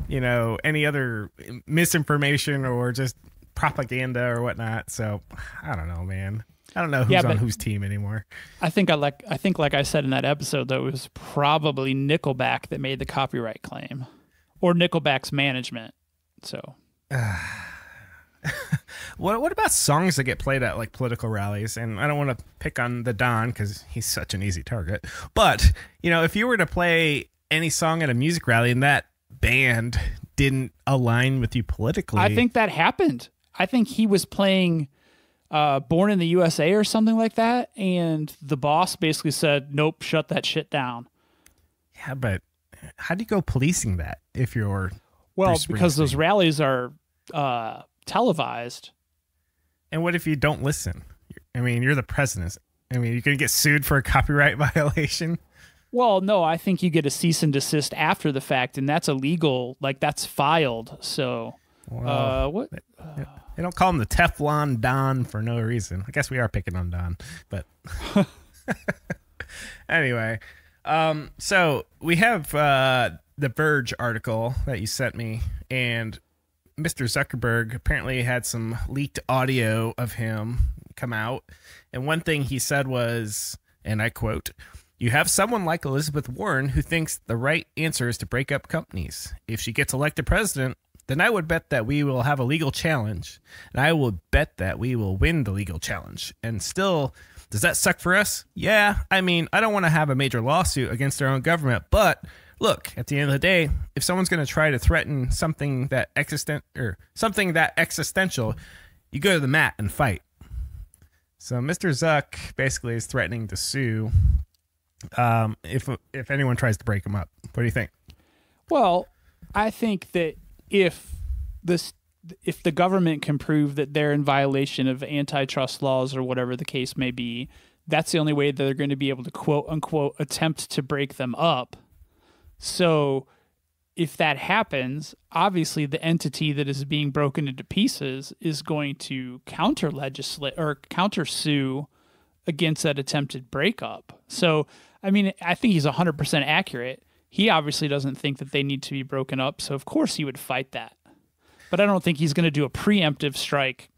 any other misinformation or just propaganda or whatnot. So I don't know, man. I don't know who's on whose team anymore. I think like I said in that episode, that it was probably Nickelback that made the copyright claim, or Nickelback's management. So, what about songs that get played at like political rallies? And I don't want to pick on the Don because he's such an easy target. But if you were to play any song at a music rally and that band didn't align with you politically, I think that happened. I think he was playing Born in the USA or something like that, and the boss basically said, nope, shut that shit down. Yeah, but how do you go policing that if you're because those rallies are televised. And what if you don't listen? I mean, you're the president. I mean, you're going to get sued for a copyright violation? Well, no, I think you get a cease and desist after the fact, and that's illegal. Like, that's filed. So, what? They don't call him the Teflon Don for no reason. I guess we are picking on Don, but anyway. So we have the Verge article that you sent me, and Mr. Zuckerberg apparently had some leaked audio of him come out. And one thing he said was, and I quote, "You have someone like Elizabeth Warren who thinks the right answer is to break up companies. If she gets elected president, then I would bet that we will have a legal challenge, and I will bet that we will win the legal challenge. And still, does that suck for us? Yeah, I mean, I don't want to have a major lawsuit against our own government, but look, at the end of the day, if someone's going to try to threaten something that existential, you go to the mat and fight." So Mr. Zuck basically is threatening to sue if anyone tries to break him up. What do you think? Well, I think that if the government can prove that they're in violation of antitrust laws or whatever the case may be, that's the only way that they're going to be able to quote unquote attempt to break them up. So if that happens, obviously the entity that is being broken into pieces is going to counter sue against that attempted breakup. So, I mean, I think he's 100% accurate. He obviously doesn't think that they need to be broken up, so of course he would fight that. But I don't think he's going to do a preemptive strike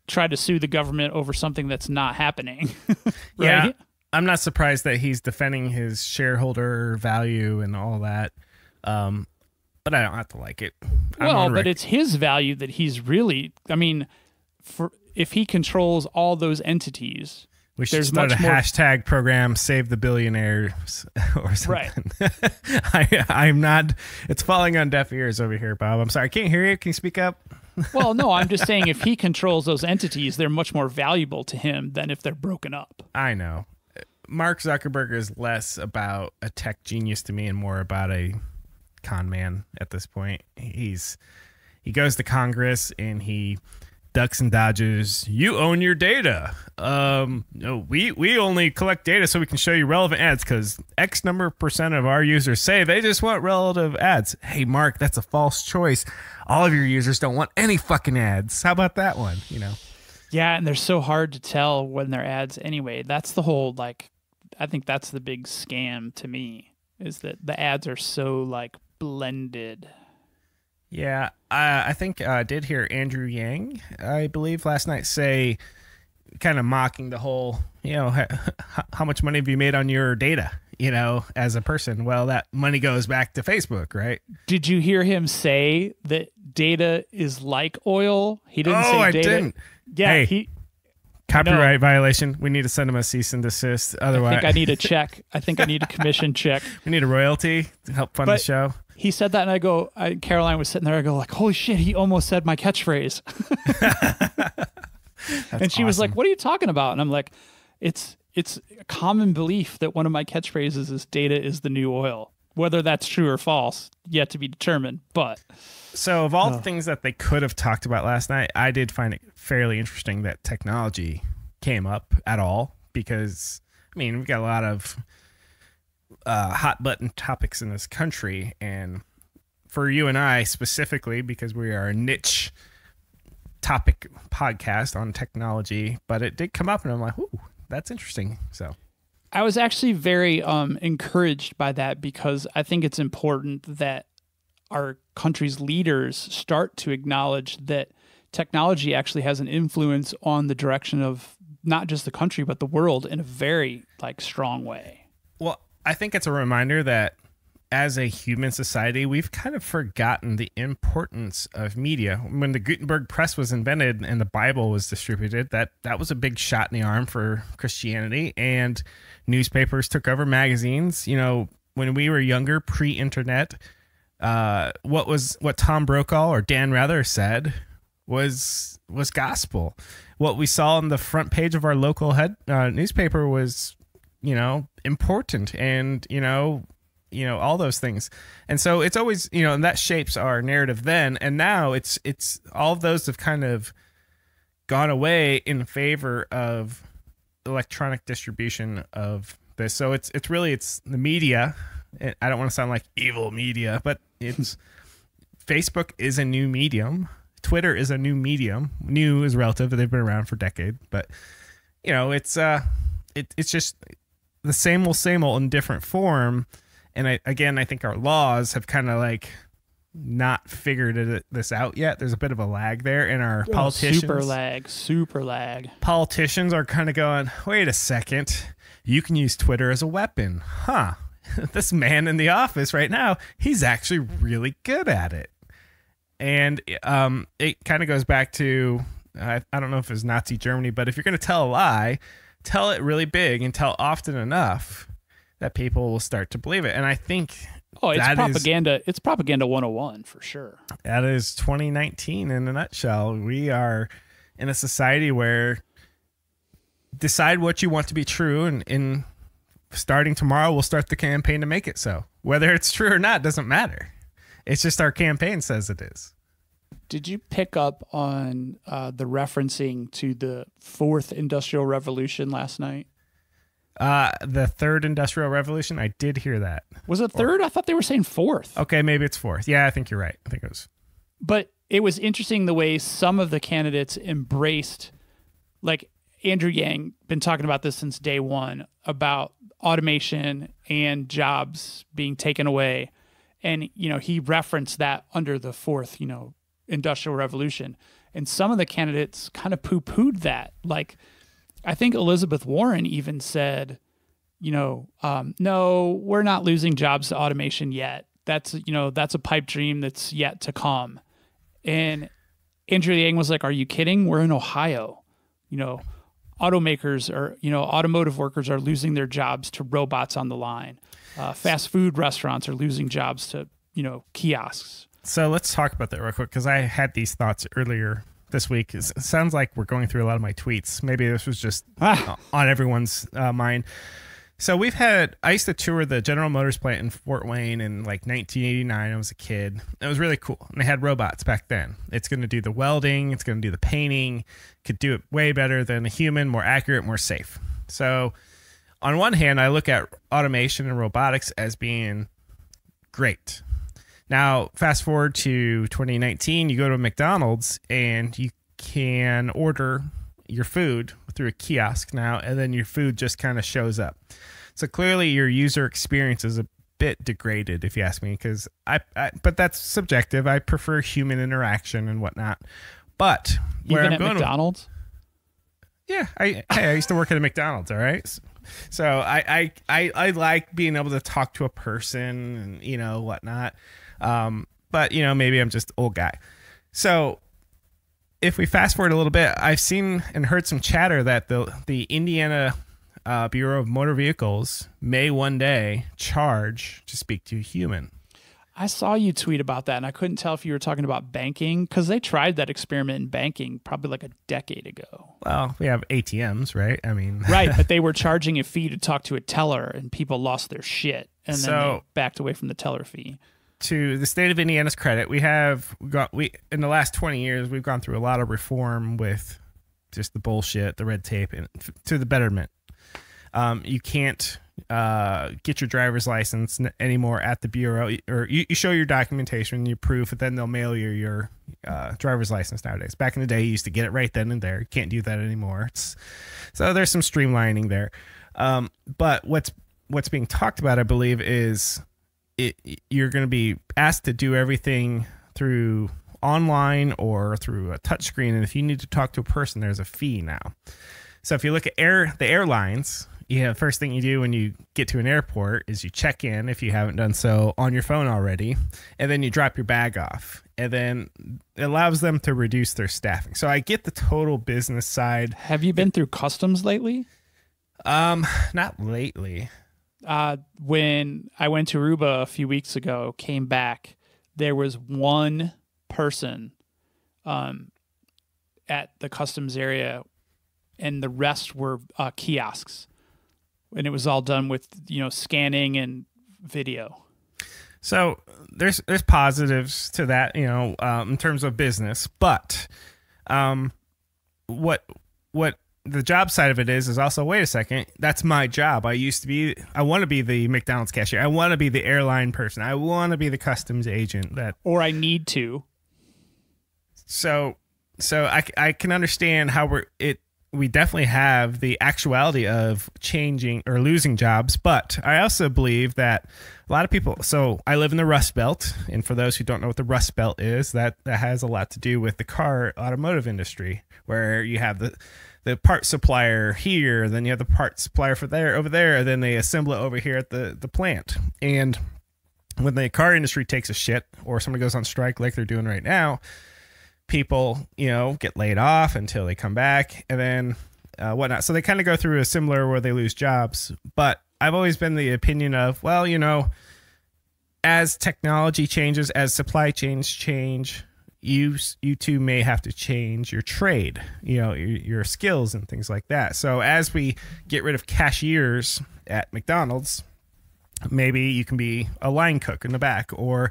try to sue the government over something that's not happening. Right? Yeah, I'm not surprised that he's defending his shareholder value and all that. But I don't have to like it. But it's his value that he's really, I mean, if he controls all those entities, we should start a hashtag program, save the billionaires or something. Right. I'm not, it's falling on deaf ears over here, Bob. I'm sorry. I can't hear you. Can you speak up? Well, no, I'm just saying if he controls those entities, they're much more valuable to him than if they're broken up. I know. Mark Zuckerberg is less about a tech genius to me and more about a con man at this point. He goes to Congress and he ducks and dodges. You own your data. No, we only collect data so we can show you relevant ads because X number % of our users say they just want relative ads. Hey, Mark, that's a false choice. All of your users don't want any fucking ads. How about that one? You know? Yeah, and they're so hard to tell when they're ads anyway. That's the whole, like, I think that's the big scam to me, is that the ads are so, like, blended. Yeah, I think I did hear Andrew Yang, I believe, last night say, kind of mocking the whole, how much money have you made on your data, as a person? Well, that money goes back to Facebook, right? Did you hear him say that data is like oil? He didn't say data. I didn't. Yeah, hey, copyright violation. We need to send him a cease and desist. Otherwise, I think I need a check. I think I need a commission check. We need a royalty to help fund the show. He said that, and Caroline was sitting there. I go, like, holy shit, he almost said my catchphrase. And she was like, what are you talking about? And I'm like, it's a common belief that one of my catchphrases is data is the new oil. Whether that's true or false, yet to be determined. But so of all the things that they could have talked about last night, I did find it fairly interesting that technology came up at all because, we've got a lot of hot button topics in this country, and for you and I specifically, because we are a niche topic podcast on technology, but it did come up and I'm like, ooh, that's interesting. So I was actually very encouraged by that because I think it's important that our country's leaders start to acknowledge that technology actually has an influence on the direction of not just the country, but the world in a very strong way. Well, I think it's a reminder that as a human society, we've kind of forgotten the importance of media. When the Gutenberg press was invented and the Bible was distributed, that was a big shot in the arm for Christianity, and newspapers took over magazines. When we were younger, pre-internet, what Tom Brokaw or Dan Rather said was gospel. What we saw on the front page of our local newspaper was important, and all those things. And so it's always, and that shapes our narrative then. And now it's all of those have kind of gone away in favor of electronic distribution of this. So it's the media. I don't want to sound like evil media, but it's Facebook is a new medium. Twitter is a new medium. New is relative. They've been around for decades, but it's just the same old in different form. And I think our laws have kind of not figured this out yet. There's a bit of a lag there, and our politicians. Super lag. Politicians are kind of going, wait a second, you can use Twitter as a weapon. Huh. This man in the office right now, he's actually really good at it. And it kind of goes back to, I don't know if it's Nazi Germany, but if you're going to tell a lie, tell it really big and tell often enough that people will start to believe it. And I think it's propaganda. It's propaganda 101 for sure. That is 2019 in a nutshell. We are in a society where decide what you want to be true, and starting tomorrow, we'll start the campaign to make it so. Whether it's true or not doesn't matter. It's just our campaign says it is. Did you pick up on the referencing to the fourth industrial revolution last night? The third industrial revolution? I did hear that. Was it third? I thought they were saying fourth. Okay, maybe it's fourth. Yeah, I think you're right. I think it was. But it was interesting the way some of the candidates embraced, like Andrew Yang, been talking about this since day one, about automation and jobs being taken away. And, he referenced that under the fourth, industrial revolution. And some of the candidates kind of poo-pooed that. Like, I think Elizabeth Warren even said, no, we're not losing jobs to automation yet. That's a pipe dream that's yet to come. And Andrew Yang was like, are you kidding? We're in Ohio. Automakers are, automotive workers are losing their jobs to robots on the line. Fast food restaurants are losing jobs to, kiosks. So let's talk about that real quick, because I had these thoughts earlier this week. It sounds like we're going through a lot of my tweets. Maybe this was just on everyone's mind. So I used to tour the General Motors plant in Fort Wayne in like 1989. I was a kid. It was really cool. And they had robots back then. It's going to do the welding. It's going to do the painting. Could do it way better than a human, more accurate, more safe. So on one hand, I look at automation and robotics as being great. Now, fast forward to 2019, you go to a McDonald's and you can order your food through a kiosk now, and then your food just kind of shows up. So clearly your user experience is a bit degraded, if you ask me, because but that's subjective. I prefer human interaction and whatnot. But where Even I'm at going McDonald's? Yeah, I used to work at a McDonald's, all right? So I like being able to talk to a person and, whatnot. But, maybe I'm just old guy. So if we fast forward a little bit, I've seen and heard some chatter that the Indiana Bureau of Motor Vehicles may one day charge to speak to a human. I saw you tweet about that, and I couldn't tell if you were talking about banking, because they tried that experiment in banking probably like a decade ago. Well, we have ATMs, right? I mean... Right, but they were charging a fee to talk to a teller, and people lost their shit, and then they backed away from the teller fee. To the state of Indiana's credit, we in the last 20 years, we've gone through a lot of reform with just the bullshit, the red tape, and to the betterment. You can't get your driver's license anymore at the bureau, or you show your documentation, you proof, and then they'll mail you your driver's license nowadays. Back in the day, you used to get it right then and there. You can't do that anymore. So there's some streamlining there. But what's being talked about, I believe, is you're going to be asked to do everything through online or through a touchscreen, and if you need to talk to a person, there's a fee now. So if you look at the airlines, first thing you do when you get to an airport is you check in, if you haven't done so, on your phone already, and then you drop your bag off, and then it allows them to reduce their staffing. So I get the total business side. Have you been through customs lately? Not lately. When I went to Aruba a few weeks ago, came back, there was one person at the customs area, and the rest were kiosks. And it was all done with, scanning and video. So there's positives to that, in terms of business. But what the job side of it is also, wait a second, that's my job. I want to be the McDonald's cashier. I want to be the airline person. I want to be the customs agent. Or I need to. So I can understand how we definitely have the actuality of changing or losing jobs, but I also believe that a lot of people, so I live in the Rust Belt, and for those who don't know what the Rust Belt is, that has a lot to do with the automotive industry, where you have the part supplier here, then you have the part supplier over there, then they assemble it over here at the plant. And when the car industry takes a shit or somebody goes on strike like they're doing right now, people, get laid off until they come back, and then whatnot. So they kind of go through a similar where they lose jobs. But I've always been the opinion of, well, as technology changes, as supply chains change, you too may have to change your trade, your skills and things like that. So as we get rid of cashiers at McDonald's, maybe you can be a line cook in the back, or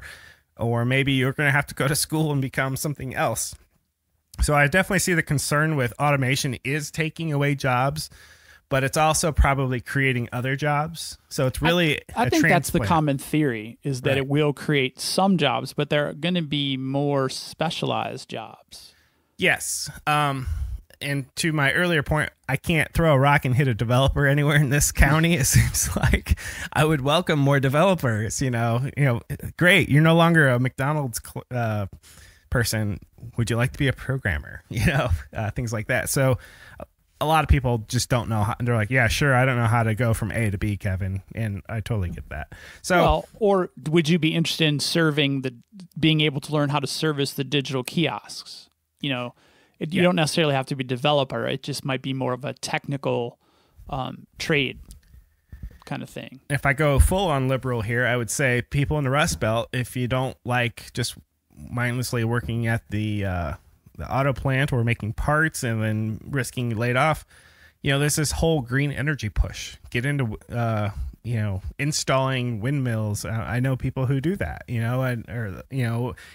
maybe you're going to have to go to school and become something else. So I definitely see the concern with automation is taking away jobs, but it's also probably creating other jobs. So it's really I think that's the common theory, is that it will create some jobs, but they're going to be more specialized jobs. Yes. And to my earlier point, I can't throw a rock and hit a developer anywhere in this county. It seems like I would welcome more developers. Great. You're no longer a McDonald's person, would you like to be a programmer? Things like that. So a lot of people just don't know how, they're like, yeah, sure, I don't know how to go from A to B, Kevin, and I totally get that. So, well, or would you be interested in being able to learn how to service the digital kiosks? You don't necessarily have to be a developer. It just might be more of a technical trade kind of thing. If I go full on liberal here, I would say people in the Rust Belt, if you don't like just mindlessly working at the auto plant or making parts and then risking laid off, there's this whole green energy push. Get into installing windmills. I know people who do that,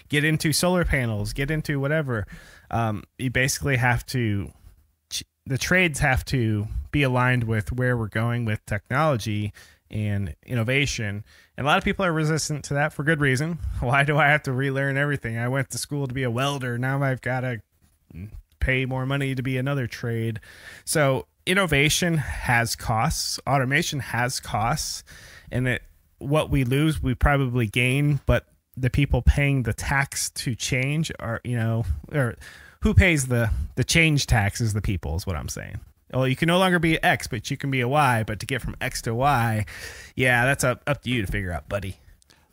get into solar panels, get into whatever. You basically have to, the trades have to be aligned with where we're going with technology and innovation. And a lot of people are resistant to that for good reason. Why do I have to relearn everything? I went to school to be a welder. Now I've got to pay more money to be another trade. So innovation has costs. Automation has costs. And what we lose, we probably gain. But the people paying the tax to change are, or who pays the change tax is the people, is what I'm saying. Well, you can no longer be X, but you can be a Y. But to get from X to Y, yeah, that's up to you to figure out, buddy.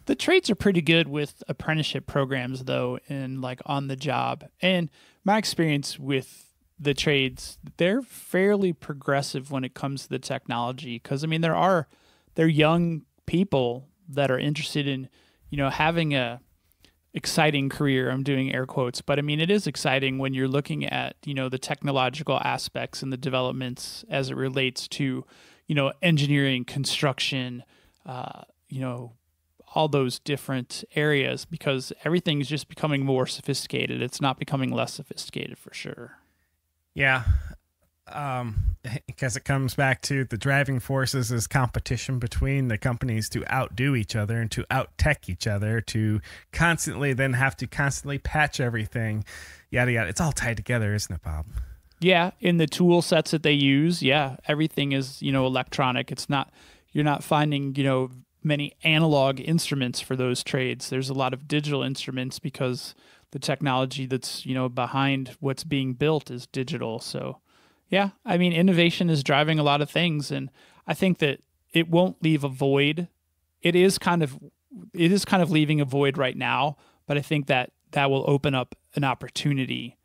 The trades are pretty good with apprenticeship programs, though, and like on the job. And my experience with the trades, they're fairly progressive when it comes to the technology. Because they're young people that are interested in, having a exciting career. I'm doing air quotes, but it is exciting when you're looking at, the technological aspects and the developments as it relates to, engineering, construction, all those different areas, because everything is just becoming more sophisticated. It's not becoming less sophisticated for sure. Yeah. Because it comes back to the driving forces is competition between the companies to outdo each other and to out-tech each other, to constantly then have to constantly patch everything, yada, yada. It's all tied together, isn't it, Bob? Yeah, in the tool sets that they use, everything is, electronic. You're not finding, many analog instruments for those trades. There's a lot of digital instruments because the technology that's, behind what's being built is digital. So, yeah, innovation is driving a lot of things, and I think that it won't leave a void. It is kind of leaving a void right now, but I think that will open up an opportunity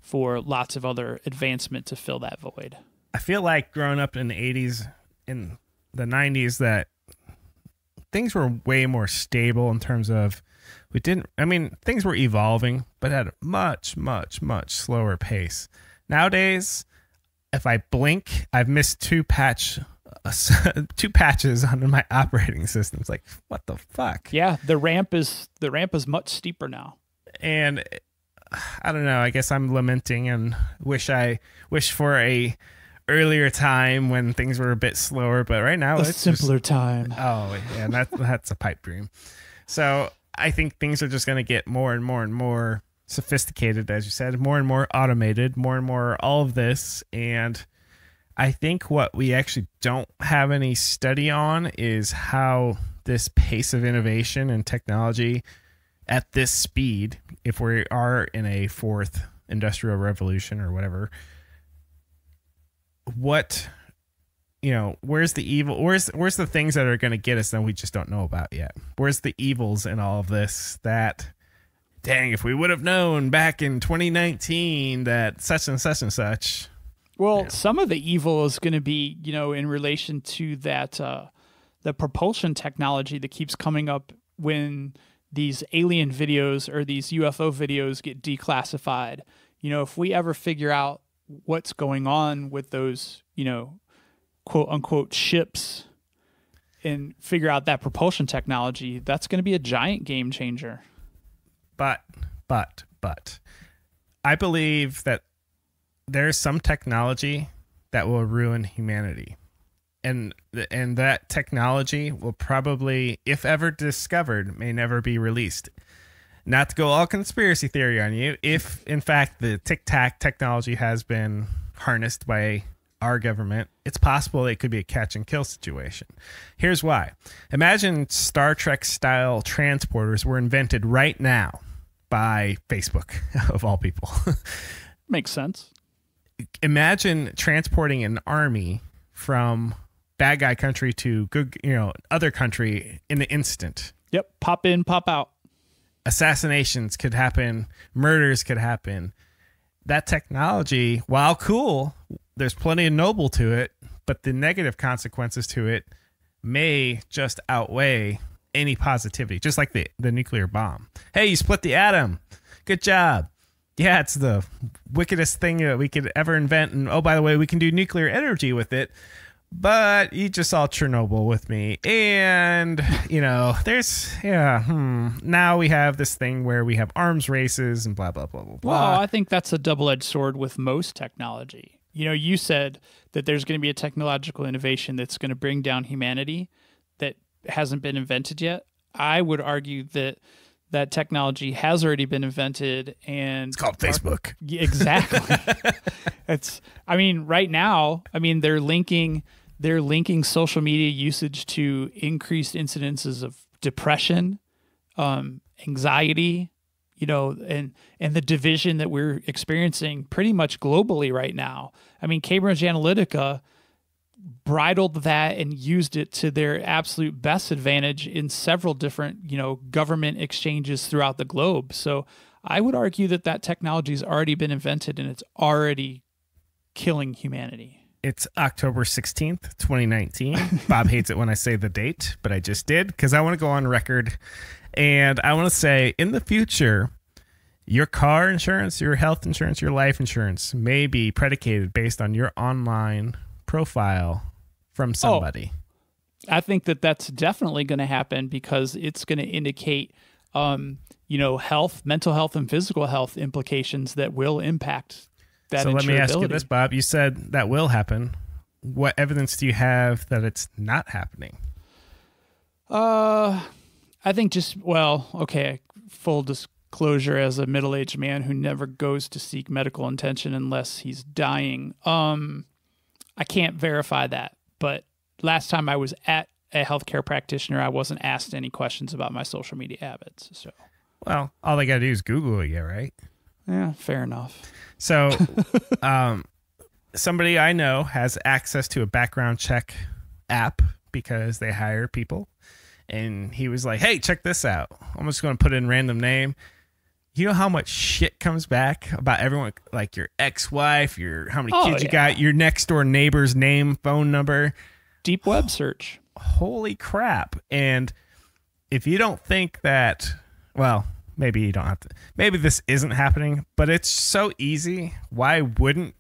for lots of other advancement to fill that void. I feel like growing up in the 80s, in the 90s, that things were way more stable in terms of things were evolving, but at a much, much, much slower pace. Nowadays, if I blink, I've missed two patches on my operating system. It's like, what the fuck? Yeah, the ramp is much steeper now. And I don't know. I guess I'm lamenting and wish for a earlier time when things were a bit slower. But right now, it's simpler time. Oh, yeah, that's a pipe dream. So I think things are just going to get more and more and more sophisticated, as you said, more and more automated, more and more all of this. And I think what we actually don't have any study on is how this pace of innovation and technology at this speed, if we are in a fourth industrial revolution or whatever, where's the evil, where's the things that are going to get us that we just don't know about yet? Where's the evils in all of this that, dang, if we would have known back in 2019 that such and such and such. Well, some of the evil is going to be, in relation to that, the propulsion technology that keeps coming up when these alien videos or these UFO videos get declassified. If we ever figure out what's going on with those, quote unquote ships and figure out that propulsion technology, that's going to be a giant game changer. But I believe that there's some technology that will ruin humanity. And that technology will probably, if ever discovered, may never be released. Not to go all conspiracy theory on you, if in fact the tic-tac technology has been harnessed by our government, it's possible it could be a catch and kill situation. Here's why. Imagine Star Trek style transporters were invented right now by Facebook, of all people. Makes sense. Imagine transporting an army from bad guy country to good, other country in an instant. Yep. Pop in, pop out. Assassinations could happen. Murders could happen. That technology, while cool, there's plenty of noble to it, but the negative consequences to it may just outweigh any positivity, just like the nuclear bomb. Hey, you split the atom. Good job. Yeah, it's the wickedest thing that we could ever invent. And oh, by the way, we can do nuclear energy with it. But you just saw Chernobyl with me. And, now we have this thing where we have arms races and blah, blah, blah, blah, blah. Well, I think that's a double-edged sword with most technology. You said that there's going to be a technological innovation that's going to bring down humanity that hasn't been invented yet. I would argue that technology has already been invented, and it's called Facebook. Exactly. Right now, they're linking social media usage to increased incidences of depression, anxiety, and the division that we're experiencing pretty much globally right now. Cambridge Analytica bridled that and used it to their absolute best advantage in several different, government exchanges throughout the globe. So I would argue that technology has already been invented and it's already killing humanity. It's October 16th, 2019. Bob hates it when I say the date, but I just did because I want to go on record. And I want to say in the future, your car insurance, your health insurance, your life insurance may be predicated based on your online profile from somebody. I think that's definitely going to happen because it's going to indicate, health, mental health and physical health implications that will impact that. So let me ask you this, Bob. You said that will happen. What evidence do you have that it's not happening? I think full disclosure, as a middle-aged man who never goes to seek medical attention unless he's dying, I can't verify that. But last time I was at a healthcare practitioner, I wasn't asked any questions about my social media habits. So, well, all they got to do is Google it, right? Yeah, fair enough. So, somebody I know has access to a background check app because they hire people. And he was like, hey, check this out. I'm just going to put in random name. You know how much shit comes back about everyone, like your ex-wife, how many kids you got, your next door neighbor's name, phone number. Deep web search. Holy crap. And if you don't think that, well, maybe you don't have to, maybe this isn't happening, but it's so easy. Why wouldn't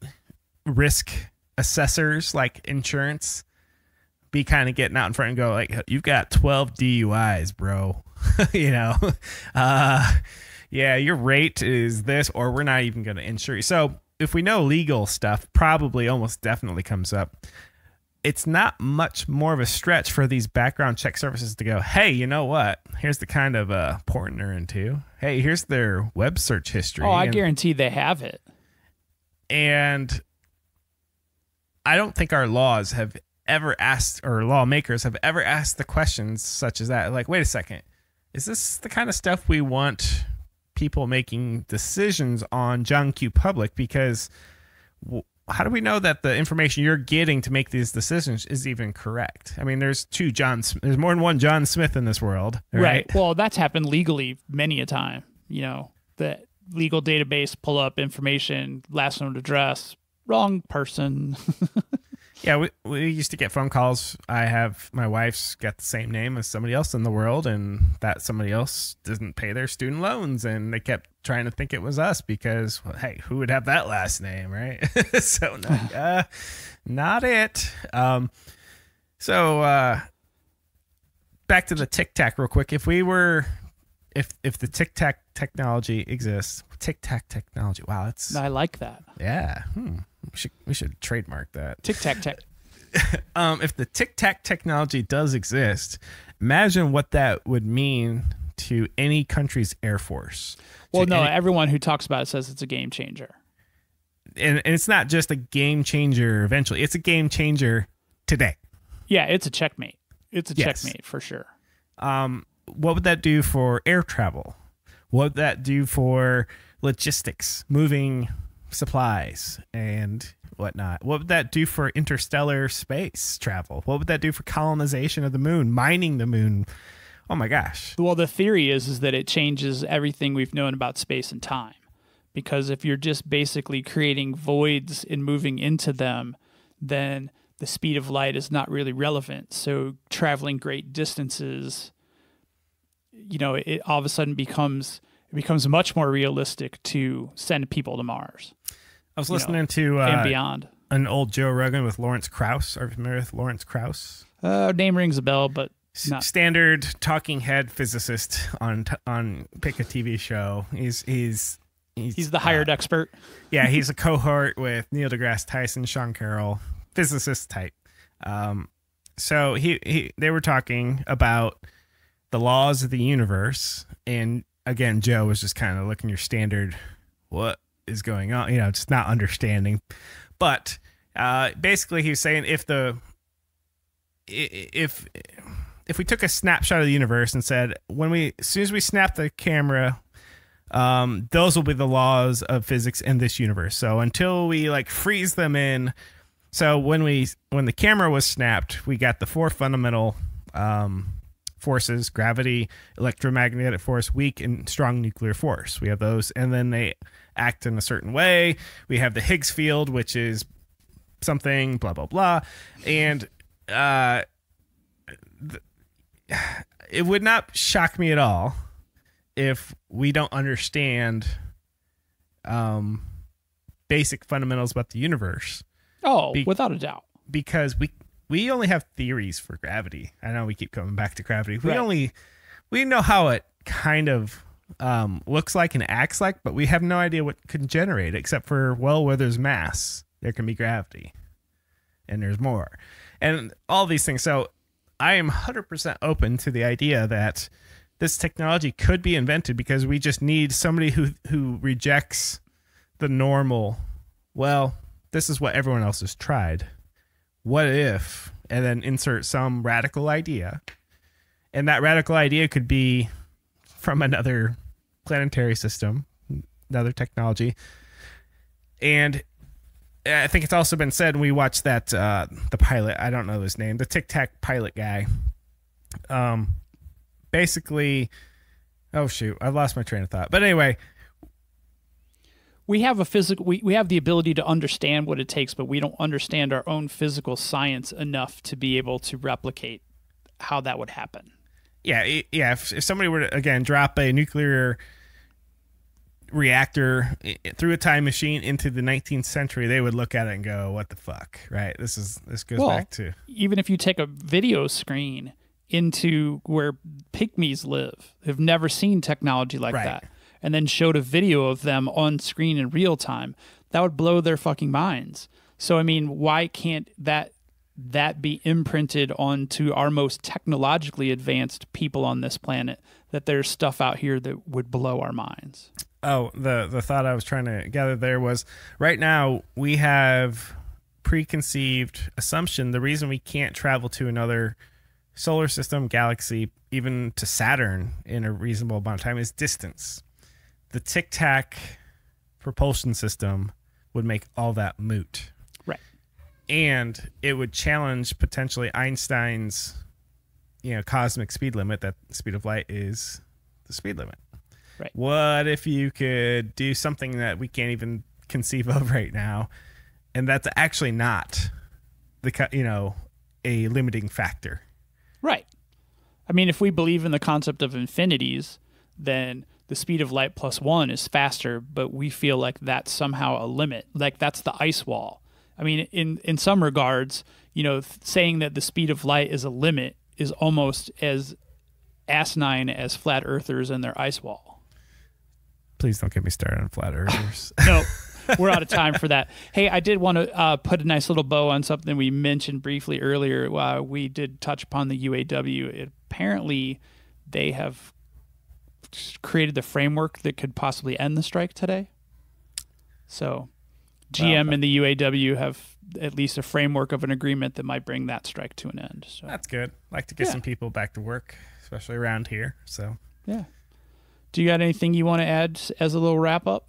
risk assessors like insurance be kind of getting out in front and go like, you've got 12 DUIs, bro. Yeah, your rate is this, or we're not even going to insure you. So if we know legal stuff, probably almost definitely comes up. It's not much more of a stretch for these background check services to go, hey, you know what? Here's the kind of porn they're into. Hey, here's their web search history. Oh, I guarantee they have it. And I don't think our laws have ever asked, or lawmakers have ever asked the questions such as that. Like, wait a second. Is this the kind of stuff we want people making decisions on John Q. Public? Because how do we know that the information you're getting to make these decisions is even correct? There's there's more than one John Smith in this world. Right. Well, that's happened legally many a time. The legal database pull up information, last known address, wrong person. Yeah, we used to get phone calls. My wife's got the same name as somebody else in the world, and that somebody else doesn't pay their student loans, and they kept trying to think it was us because, well, hey, who would have that last name, right? So, not it. Back to the Tic Tac real quick. If the Tic Tac technology exists, Tic Tac technology. Wow, I like that. Yeah. We should trademark that. Tic Tac tech. If the Tic Tac technology does exist, imagine what that would mean to any country's air force. Well, everyone who talks about it says it's a game changer. And it's not just a game changer eventually. It's a game changer today. Yeah, it's a checkmate. It's a checkmate for sure. What would that do for air travel? What would that do for logistics, moving supplies and whatnot? What would that do for interstellar space travel? What would that do for colonization of the moon, mining the moon? Oh my gosh. Well, the theory is that it changes everything we've known about space and time. Because if you're just basically creating voids and moving into them, then the speed of light is not really relevant. So traveling great distances, it all of a sudden becomes much more realistic to send people to Mars. I was listening to and beyond. An old Joe Rogan with Lawrence Krauss. Are you familiar with Lawrence Krauss? Name rings a bell, but not. Standard talking head physicist on pick a TV show. He's the hired expert. Yeah, he's a cohort with Neil deGrasse Tyson, Sean Carroll, physicist type. So they were talking about the laws of the universe, and again, Joe was just kind of looking your standard, what is going on? Just not understanding. But basically, he was saying if we took a snapshot of the universe and said as soon as we snap the camera, those will be the laws of physics in this universe. So until we freeze them in, so when the camera was snapped, we got the four fundamental forces: gravity, electromagnetic force, weak and strong nuclear force. We have those, and then they act in a certain way. We have the Higgs field, which is something blah blah blah, and it would not shock me at all if we don't understand basic fundamentals about the universe. Oh, without a doubt. Because we only have theories for gravity. I know we keep coming back to gravity. We know how it kind of looks like and acts like, but we have no idea what can generate it, except for, where there's mass, there can be gravity. And there's more. And all these things. So I am 100% open to the idea that this technology could be invented, because we just need somebody who rejects the normal, this is what everyone else has tried. What if, and then insert some radical idea. And that radical idea could be from another planetary system, another technology. And I think it's also been said, we watched that, the pilot, I don't know his name, the Tic Tac pilot guy. Basically, oh shoot, I've lost my train of thought. But anyway, we have we have the ability to understand what it takes, but we don't understand our own physical science enough to be able to replicate how that would happen. Yeah. If somebody were to, again, drop a nuclear reactor through a time machine into the 19th century, they would look at it and go, what the fuck, right? This goes back to, even if you take a video screen into where pygmies live, who've never seen technology like that, and then showed a video of them on screen in real time, that would blow their fucking minds. So, I mean, why can't that be imprinted onto our most technologically advanced people on this planet, that there's stuff out here that would blow our minds? Oh, the thought I was trying to gather there was, right now we have preconceived assumption. The reason we can't travel to another solar system, galaxy, even to Saturn in a reasonable amount of time is distance. The Tic Tac propulsion system would make all that moot. Right. And it would challenge potentially Einstein's, cosmic speed limit, that the speed of light is the speed limit. Right. What if you could do something that we can't even conceive of right now, and that's actually not a limiting factor? Right. I mean, if we believe in the concept of infinities, then the speed of light plus one is faster, but we feel like that's somehow a limit. Like that's the ice wall. I mean, in some regards, saying that the speed of light is a limit is almost as asinine as flat earthers and their ice wall. Please don't get me started on flat earthers. No, we're out of time for that. Hey, I did want to put a nice little bow on something we mentioned briefly earlier. We did touch upon the UAW. Apparently, they have created the framework that could possibly end the strike today. So GM and the UAW have at least a framework of an agreement that might bring that strike to an end. So that's good. Like to get some people back to work, especially around here. So yeah. Do you got anything you want to add as a little wrap up?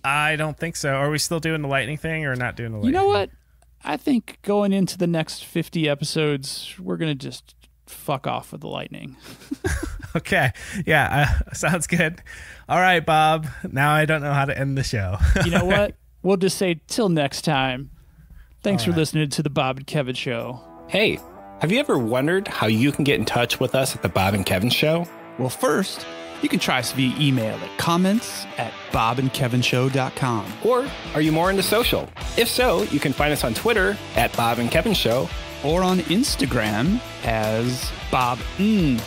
I don't think so. Are we still doing the lightning thing or not doing the lightning? You know what? I think going into the next 50 episodes, we're going to just fuck off with the lightning. Okay. Yeah, sounds good. All right, Bob. Now I don't know how to end the show. You know what? We'll just say till next time. Thanks All for right. listening to the Bob and Kevin Show. Hey, have you ever wondered how you can get in touch with us at the Bob and Kevin Show? Well, first, you can try us via email at comments@bobandkevinshow.com. Or are you more into social? If so, you can find us on Twitter at Bob and Kevin Show. Or on Instagram as Bob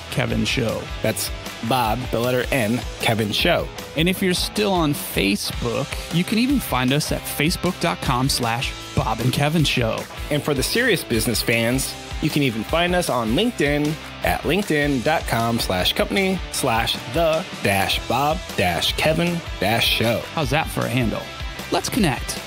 Kevin Show. That's Bob, the letter N, Kevin Show. And if you're still on Facebook, you can even find us at facebook.com/Bob and Kevin Show. And for the serious business fans, you can even find us on LinkedIn at linkedin.com/company/the-Bob-Kevin-Show. How's that for a handle? Let's connect.